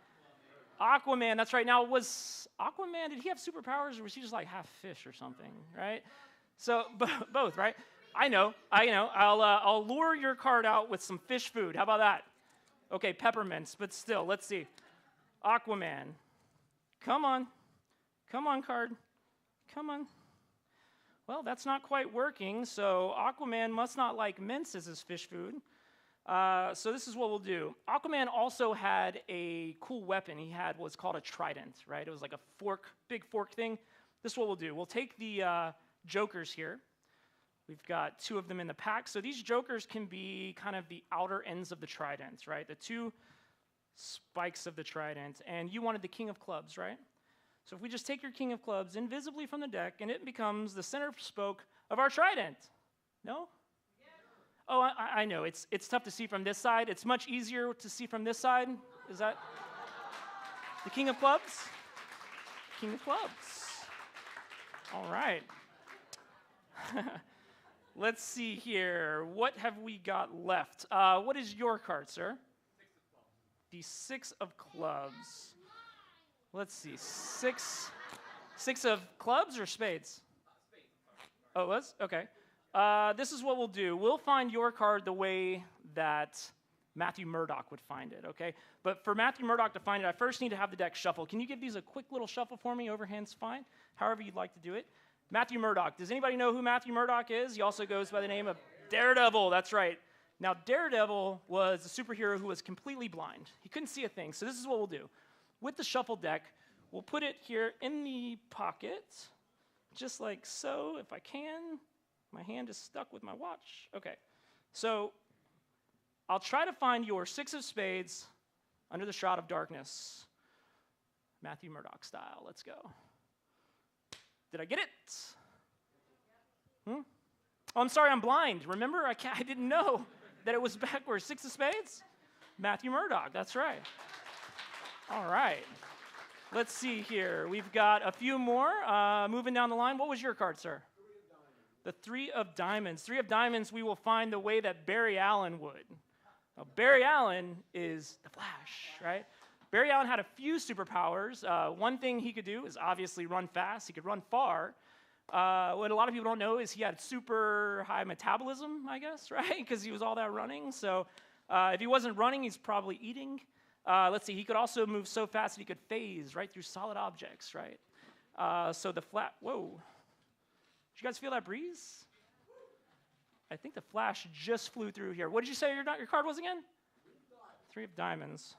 Aquaman, that's right. Now, was Aquaman, did he have superpowers, or was he just like half fish or something, right? So, both, right? I know. I'll lure your card out with some fish food. How about that? Okay, peppermints, but still, let's see. Aquaman. Come on. Come on, card. Come on. Well, that's not quite working, so Aquaman must not like mints as his fish food. So this is what we'll do. Aquaman also had a cool weapon. He had what's called a trident, right? It was like a fork, big fork thing. This is what we'll do. We'll take the jokers here. We've got 2 of them in the pack. So these jokers can be kind of the outer ends of the trident, right? The 2 spikes of the trident. And you wanted the King of Clubs, right? So if we just take your King of Clubs invisibly from the deck, and it becomes the center spoke of our trident. No? Oh, I know. It's tough to see from this side. It's much easier to see from this side. Is that the King of Clubs? King of Clubs. All right. Let's see here. What have we got left? What is your card, sir? The 6 of clubs. Let's see. Six of clubs or spades? Oh, it was? Okay. This is what we'll do. We'll find your card the way that Matthew Murdoch would find it, okay? But for Matthew Murdoch to find it, I first need to have the deck shuffled. Can you give these a quick little shuffle for me? Overhand's fine. However you'd like to do it. Matthew Murdoch. Does anybody know who Matthew Murdoch is? He also goes by the name of Daredevil. That's right. Now, Daredevil was a superhero who was completely blind. He couldn't see a thing. So this is what we'll do. With the shuffle deck, we'll put it here in the pocket, just like so, if I can. My hand is stuck with my watch. Okay. So I'll try to find your 6 of spades under the shroud of darkness. Matthew Murdoch style. Let's go. Did I get it? Oh, I'm sorry, I'm blind. Remember, I didn't know that it was backwards. 6 of spades? Matthew Murdoch, that's right. All right. Let's see here. We've got a few more. Moving down the line. What was your card, sir? 3 of diamonds. The 3 of diamonds. 3 of diamonds, we will find the way that Barry Allen would. Now, Barry Allen is the Flash, right? Barry Allen had a few superpowers. One thing he could do is obviously run fast. He could run far. What a lot of people don't know is he had super high metabolism, I guess, right? Because he was all that running. So if he wasn't running, he's probably eating. Let's see. He could also move so fast that he could phase right through solid objects, right? So the whoa. Did you guys feel that breeze? I think the Flash just flew through here. What did you say your card was again? 3 of diamonds.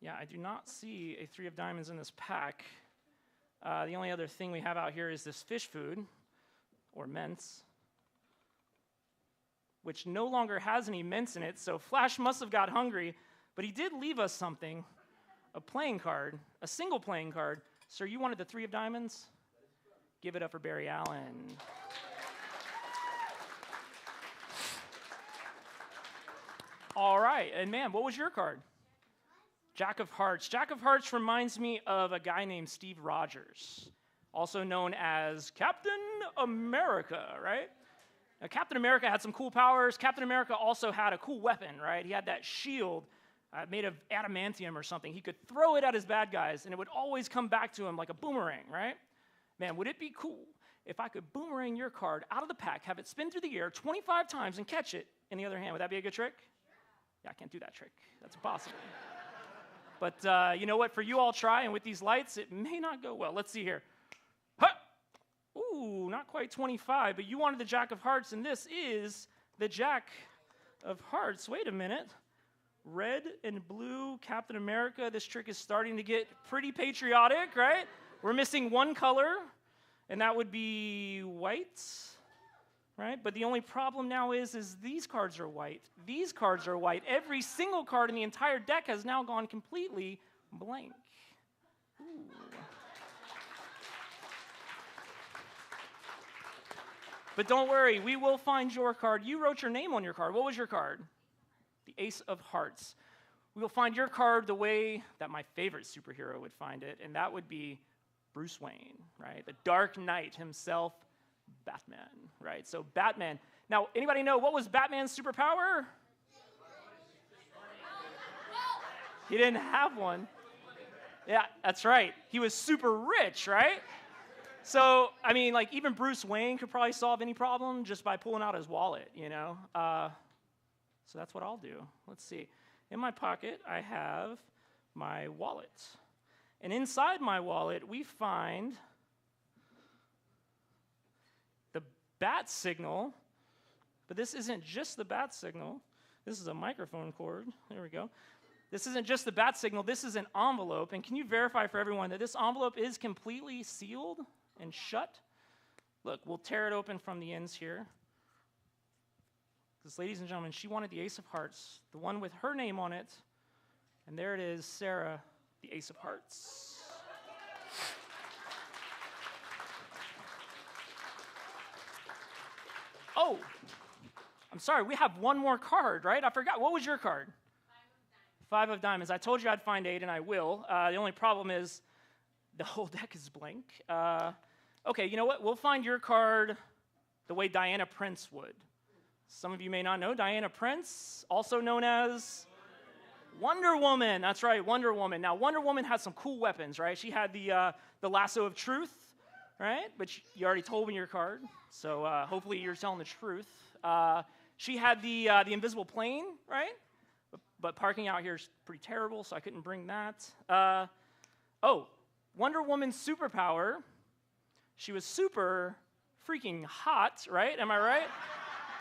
Yeah, I do not see a 3 of diamonds in this pack. The only other thing we have out here is this fish food, or mints, which no longer has any mints in it, so Flash must have got hungry, but he did leave us something, a playing card, a single playing card. Sir, you wanted the 3 of diamonds? Give it up for Barry Allen. All right, and man, what was your card? Jack of Hearts. Jack of Hearts reminds me of a guy named Steve Rogers, also known as Captain America, right? Now, Captain America had some cool powers. Captain America also had a cool weapon, right? He had that shield made of adamantium or something. He could throw it at his bad guys, and it would always come back to him like a boomerang, right? Man, would it be cool if I could boomerang your card out of the pack, have it spin through the air 25 times, and catch it in the other hand? Would that be a good trick? Yeah, I can't do that trick. That's impossible. But you know what? For you all try, and with these lights, it may not go well. Let's see here. Huh! Ooh, not quite 25, but you wanted the Jack of Hearts, and this is the Jack of Hearts. Wait a minute. Red and blue Captain America. This trick is starting to get pretty patriotic, right? We're missing one color, and that would be white, right? But the only problem now is these cards are white. These cards are white. Every single card in the entire deck has now gone completely blank. Ooh. But don't worry, we will find your card. You wrote your name on your card. What was your card? The Ace of Hearts. We will find your card the way that my favorite superhero would find it, and that would be Bruce Wayne, right? The Dark Knight himself, Batman, right? So Batman. Now, anybody know what was Batman's superpower? He didn't have one. Yeah, that's right. He was super rich, right? So, I mean, like, even Bruce Wayne could probably solve any problem just by pulling out his wallet, you know? So that's what I'll do. Let's see. In my pocket, I have my wallet. And inside my wallet, we find the bat signal. But this isn't just the bat signal. This is a microphone cord. There we go. This isn't just the bat signal. This is an envelope. And can you verify for everyone that this envelope is completely sealed and shut? Look, we'll tear it open from the ends here. Because, ladies and gentlemen, she wanted the Ace of Hearts, the one with her name on it. And there it is, Sarah, the Ace of Hearts. Oh, I'm sorry, we have one more card, right? I forgot. What was your card? 5 of diamonds. I told you I'd find 8, and I will. The only problem is the whole deck is blank. Okay, you know what? We'll find your card the way Diana Prince would. Some of you may not know Diana Prince, also known as Wonder Woman. That's right, Wonder Woman. Now, Wonder Woman had some cool weapons, right? She had the lasso of truth, right? But you already told me your card, so hopefully you're telling the truth. She had the invisible plane, right? But parking out here is pretty terrible, so I couldn't bring that. Wonder Woman's superpower. She was super freaking hot, right? Am I right?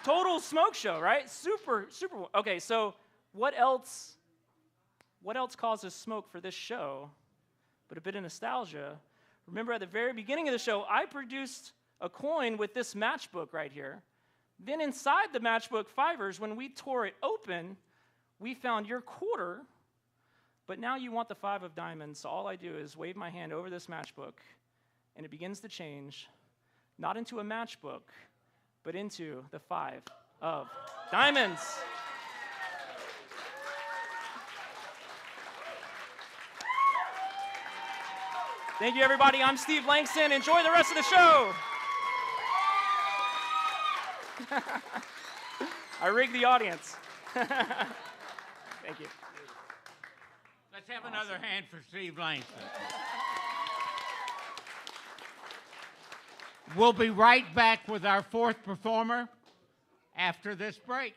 Total smoke show, right? Super. Okay, so what else causes smoke for this show? But a bit of nostalgia. Remember at the very beginning of the show, I produced a coin with this matchbook right here. Then inside the matchbook fivers, when we tore it open, we found your quarter. But now you want the 5 of diamonds, so all I do is wave my hand over this matchbook, and it begins to change, not into a matchbook, but into the 5 of diamonds. Thank you, everybody. I'm Steve Langston. Enjoy the rest of the show. I rigged the audience. Thank you. Let's have another hand for Steve Langston. We'll be right back with our 4th performer after this break.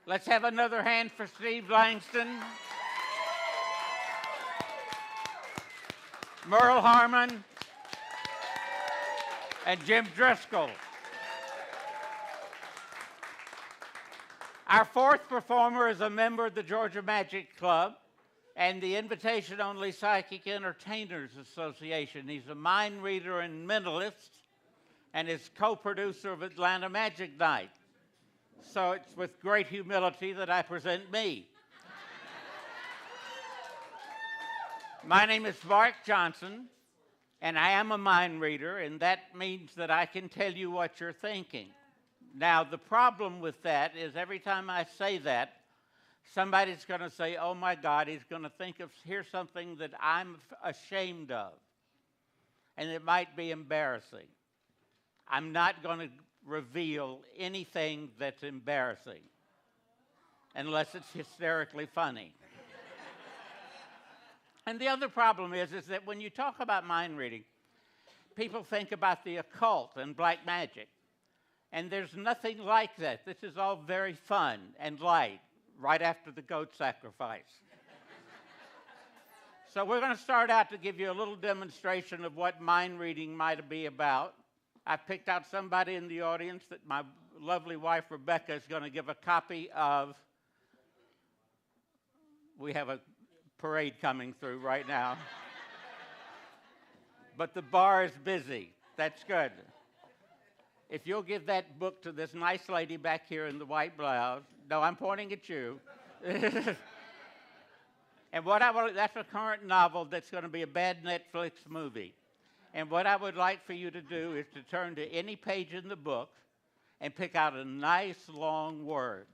Let's have another hand for Steve Langston. Murl Harmon and Jim Driscoll. Our fourth performer is a member of the Georgia Magic Club and the Invitation-Only Psychic Entertainers Association. He's a mind reader and mentalist and is co-producer of Atlanta Magic Night. So it's with great humility that I present me. My name is Mark Johnson, and I am a mind reader, and that means that I can tell you what you're thinking. Now, the problem with that is every time I say that, somebody's going to say, oh my God, he's going to hear something that I'm ashamed of. And it might be embarrassing. I'm not going to reveal anything that's embarrassing unless it's hysterically funny. And the other problem is that when you talk about mind reading, people think about the occult and black magic. And there's nothing like that. This is all very fun and light right after the goat sacrifice. So we're going to start out to give you a little demonstration of what mind reading might be about. I picked out somebody in the audience that my lovely wife Rebecca is going to give a copy of. We have a parade coming through right now. But the bar is busy. That's good. If you'll give that book to this nice lady back here in the white blouse. No, I'm pointing at you. And that's a current novel that's going to be a bad Netflix movie. And what I would like for you to do is to turn to any page in the book and pick out a nice long word.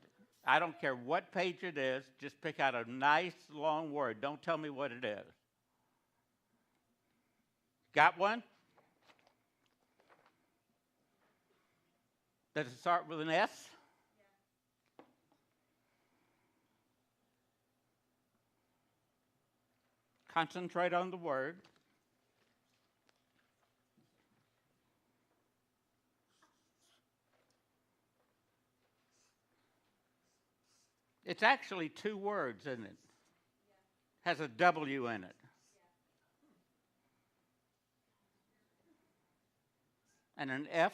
I don't care what page it is, just pick out a nice long word. Don't tell me what it is. Got one? Does it start with an S? Concentrate on the word. It's actually two words, isn't it? Has a W in it. And an F.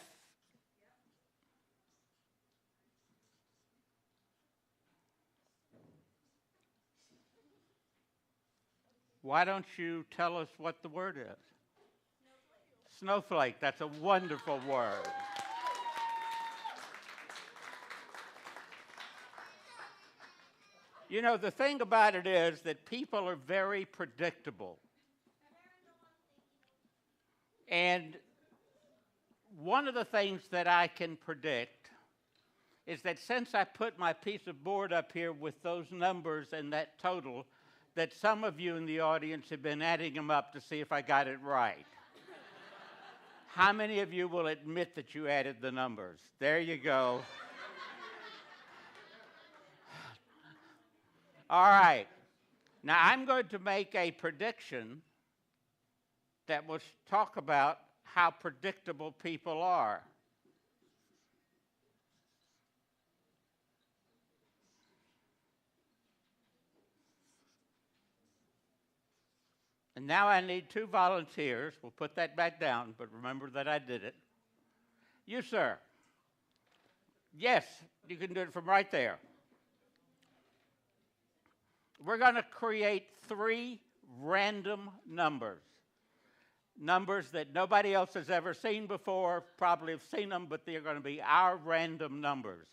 Why don't you tell us what the word is? Snowflake. That's a wonderful word. You know, the thing about it is that people are very predictable. And one of the things that I can predict is that since I put my piece of board up here with those numbers and that total, that some of you in the audience have been adding them up to see if I got it right. How many of you will admit that you added the numbers? There you go. All right. Now, I'm going to make a prediction that will talk about how predictable people are. And now I need two volunteers. We'll put that back down, but remember that I did it. You, sir. Yes, you can do it from right there. We're going to create 3 random numbers. Numbers that nobody else has ever seen before, probably have seen them, but they're going to be our random numbers.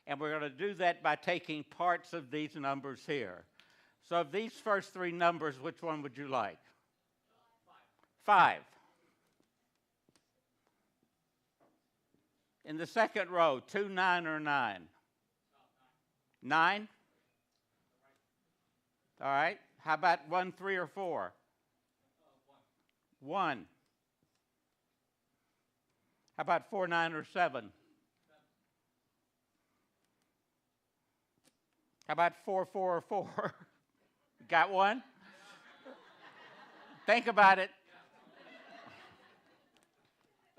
And we're going to do that by taking parts of these numbers here. So of these first 3 numbers, which one would you like? 5. In the second row, 2, 9, or 9? 9? All right. How about 1, 3, or 4? 1. How about 4, 9, or 7? How about 4, 4, or 4? Got one? Think about it.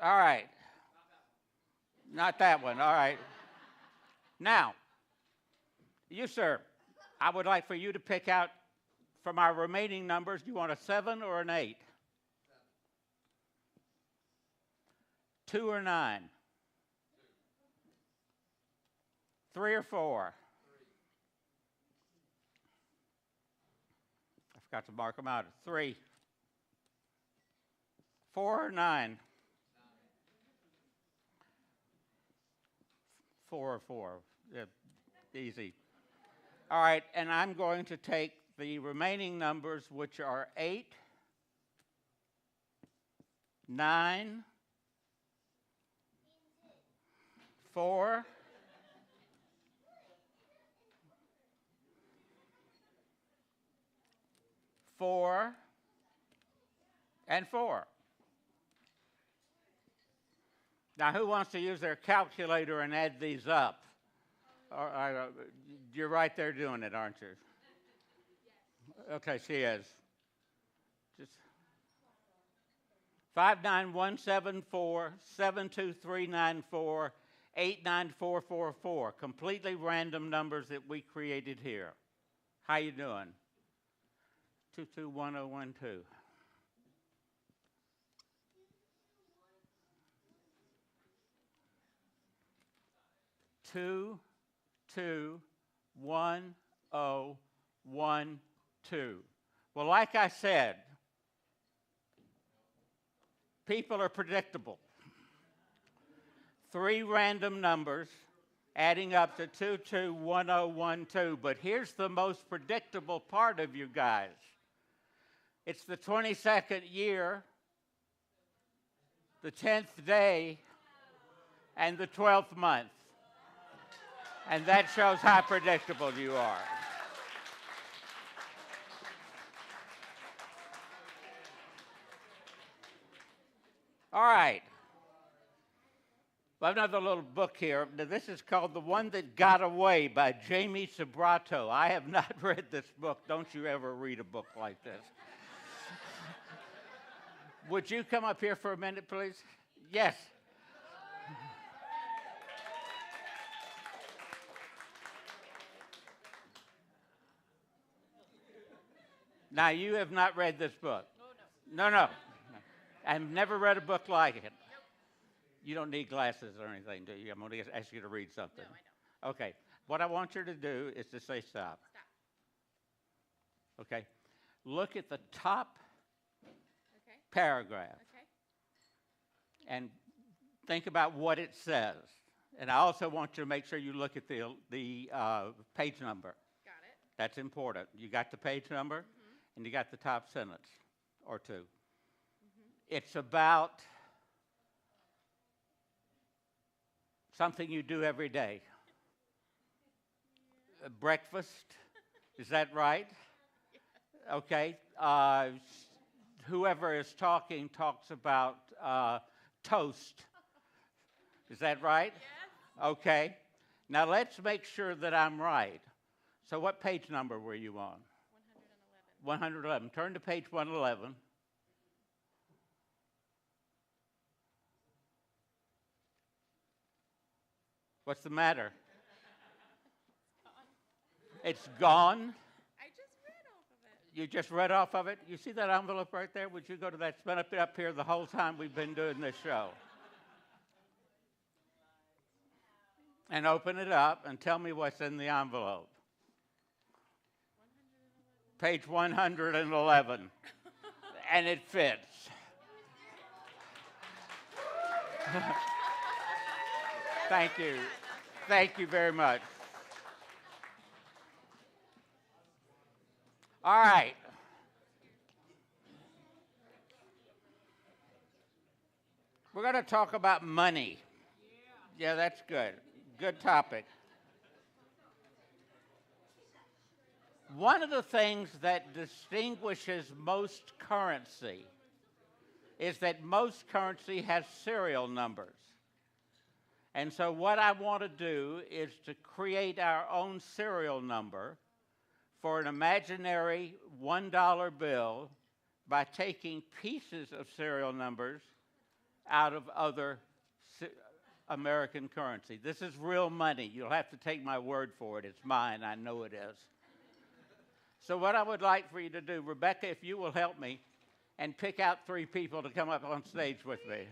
All right. Not that one. All right. Now, You, sir, I would like for you to pick out from our remaining numbers, do you want a 7 or an 8? 2 or 9? 3 or 4? I forgot to mark them out. 3. 4 or 9? 4 or 4. Yeah, easy. All right, and I'm going to take the remaining numbers, which are 8, 9, 4, 4, and 4. Now, who wants to use their calculator and add these up? You're right there doing it, aren't you? Okay, she is. Just 59174, 72394, 89444. Completely random numbers that we created here. How you doing? 221012. 221012. Well, like I said, people are predictable. 3 random numbers adding up to 221012. But here's the most predictable part of you guys. It's the 22nd year, the 10th day, and the 12th month. And that shows how predictable you are. All right. I have another little book here. Now, this is called The One That Got Away by Jamie Sobrato. I have not read this book. Don't you ever read a book like this. Would you come up here for a minute, please? Yes. Now, you have not read this book. No. I've never read a book like it. You don't need glasses or anything, do you? I'm going to ask you to read something. No, I don't. Okay. What I want you to do is to say stop. Stop. Okay. Look at the top Okay. paragraph Okay. and think about what it says. And I also want you to make sure you look at the page number. Got it. That's important. You got the page number, and you got the top sentence or two. It's about something you do every day. Breakfast, is that right? Okay. Whoever is talking talks about toast. Is that right? Yes. Okay. Now let's make sure that I'm right. So what page number were you on? 111. Turn to page 111. What's the matter? It's gone. I just read off of it. You just read off of it? You see that envelope right there? Would you go to that? It's been up here the whole time we've been doing this show. And open it up and tell me what's in the envelope. Page 111. And it fits. Thank you. Thank you very much. All right. We're going to talk about money. Yeah, that's good. Good topic. One of the things that distinguishes most currency is that most currency has serial numbers. And so what I want to do is to create our own serial number for an imaginary $1 bill by taking pieces of serial numbers out of other American currency. This is real money. You'll have to take my word for it. It's mine. I know it is. So what I would like for you to do, Rebecca, if you will help me, and pick out 3 people to come up on stage with me.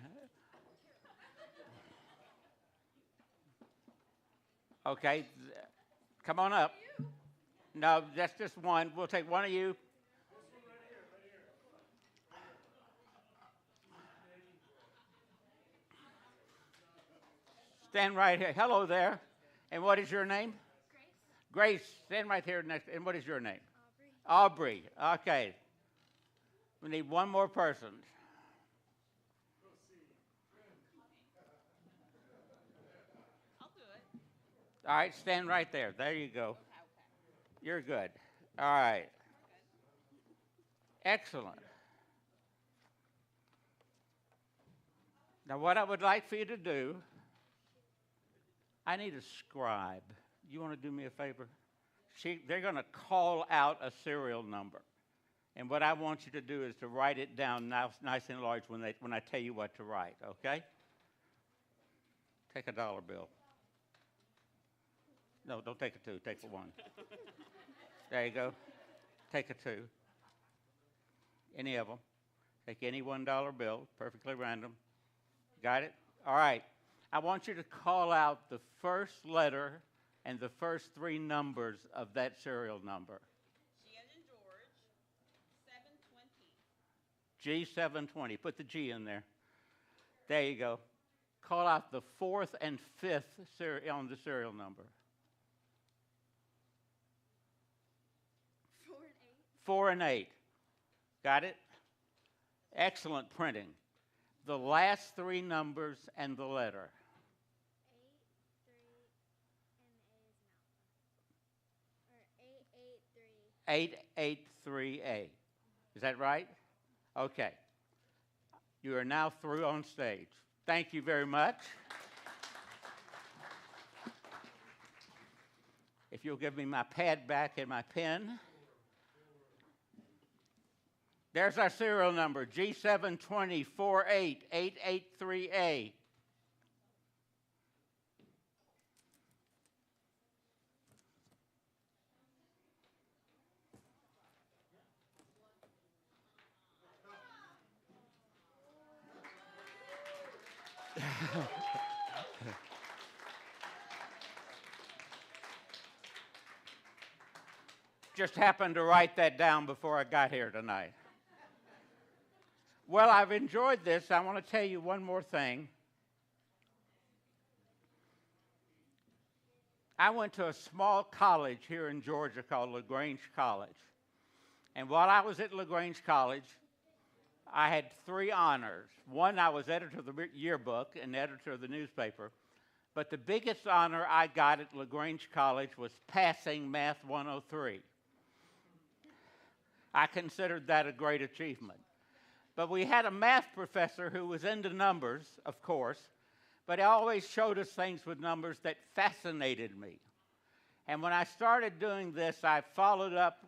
Okay, come on up. No, that's just one. We'll take one of you. Stand right here. Hello there. And what is your name? Grace. Grace. Stand right here next. And what is your name? Aubrey. Aubrey. Okay. We need one more person. I'll do it. All right, stand right there. There you go. Okay. You're good. All right. Excellent. Now, what I would like for you to do, I need a scribe. You want to do me a favor? They're going to call out a serial number. And what I want you to do is to write it down nice and large when I tell you what to write, okay? Take a dollar bill. No, don't take a 2. Take a 1. There you go. Take a 2. Any of them. Take any $1 bill, perfectly random. Got it? All right. I want you to call out the first letter and the first 3 numbers of that serial number. G as in George, 720. G720. Put the G in there. There you go. Call out the 4th and 5th on the serial number. 4 4 and 8. and 8. Got it? Excellent printing. The last 3 numbers and the letter. 883A. Is that right? Okay. You are now through on stage. Thank you very much. If you'll give me my pad back and my pen. There's our serial number, G720488883A. Just happened to write that down before I got here tonight. Well, I've enjoyed this. I want to tell you one more thing. I went to a small college here in Georgia called LaGrange College. And while I was at LaGrange College, I had 3 honors. One, I was editor of the yearbook and editor of the newspaper. But the biggest honor I got at LaGrange College was passing Math 103. I considered that a great achievement. But we had a math professor who was into numbers, of course, but he always showed us things with numbers that fascinated me. And when I started doing this, I followed up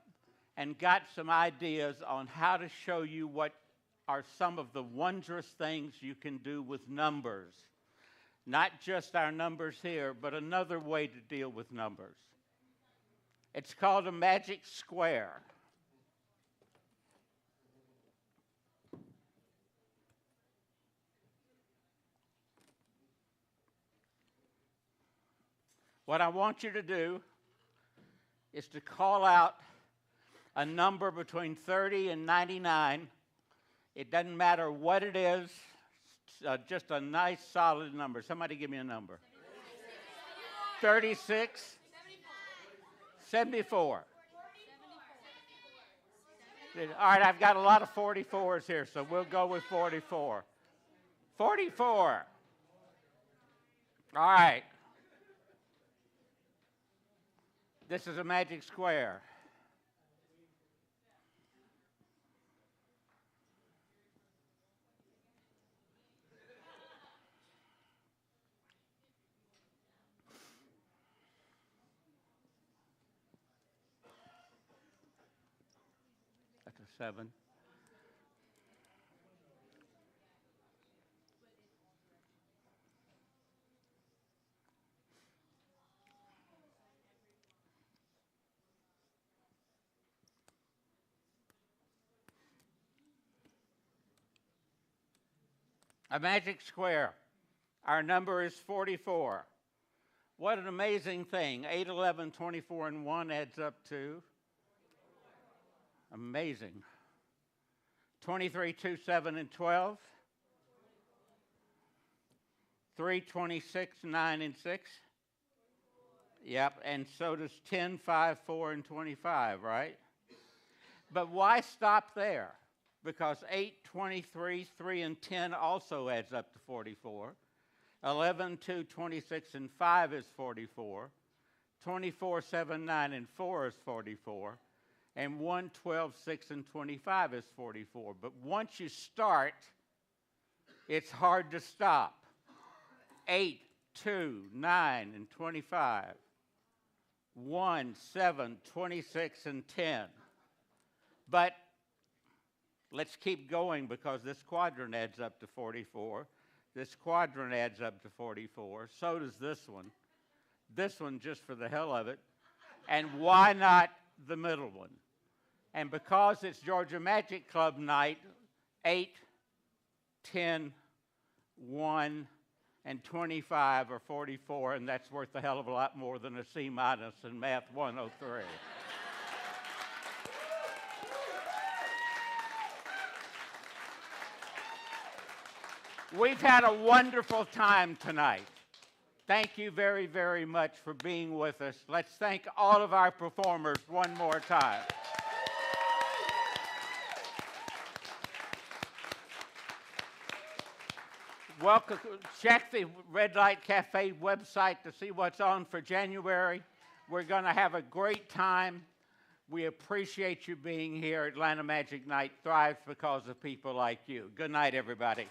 and got some ideas on how to show you what are some of the wondrous things you can do with numbers. Not just our numbers here, but another way to deal with numbers. It's called a magic square. What I want you to do is to call out a number between 30 and 99. It doesn't matter what it is, just a nice solid number. Somebody give me a number. 36? 74. All right, I've got a lot of 44s here, so we'll go with 44. 44. All right. This is a magic square. That's a 7. A magic square. Our number is 44. What an amazing thing. 8, 11, 24, and 1 adds up to? Amazing. 23, 2, 7, and 12. 3, 26, 9, and 6. Yep, and so does 10, 5, 4, and 25, right? But why stop there? Because 8, 23, 3, and 10 also adds up to 44. 11, 2, 26, and 5 is 44. 24, 7, 9, and 4 is 44. And 1, 12, 6, and 25 is 44. But once you start, it's hard to stop. 8, 2, 9, and 25. 1, 7, 26, and 10. But let's keep going because this quadrant adds up to 44. This quadrant adds up to 44. So does this one. This one just for the hell of it. And why not the middle one? And because it's Georgia Magic Club night, 8, 10, 1, and 25 are 44, and that's worth a hell of a lot more than a C- in Math 103. We've had a wonderful time tonight. Thank you very, very much for being with us. Let's thank all of our performers one more time. Welcome. Check the Red Light Cafe website to see what's on for January. We're going to have a great time. We appreciate you being here. Atlanta Magic Night thrives because of people like you. Good night, everybody.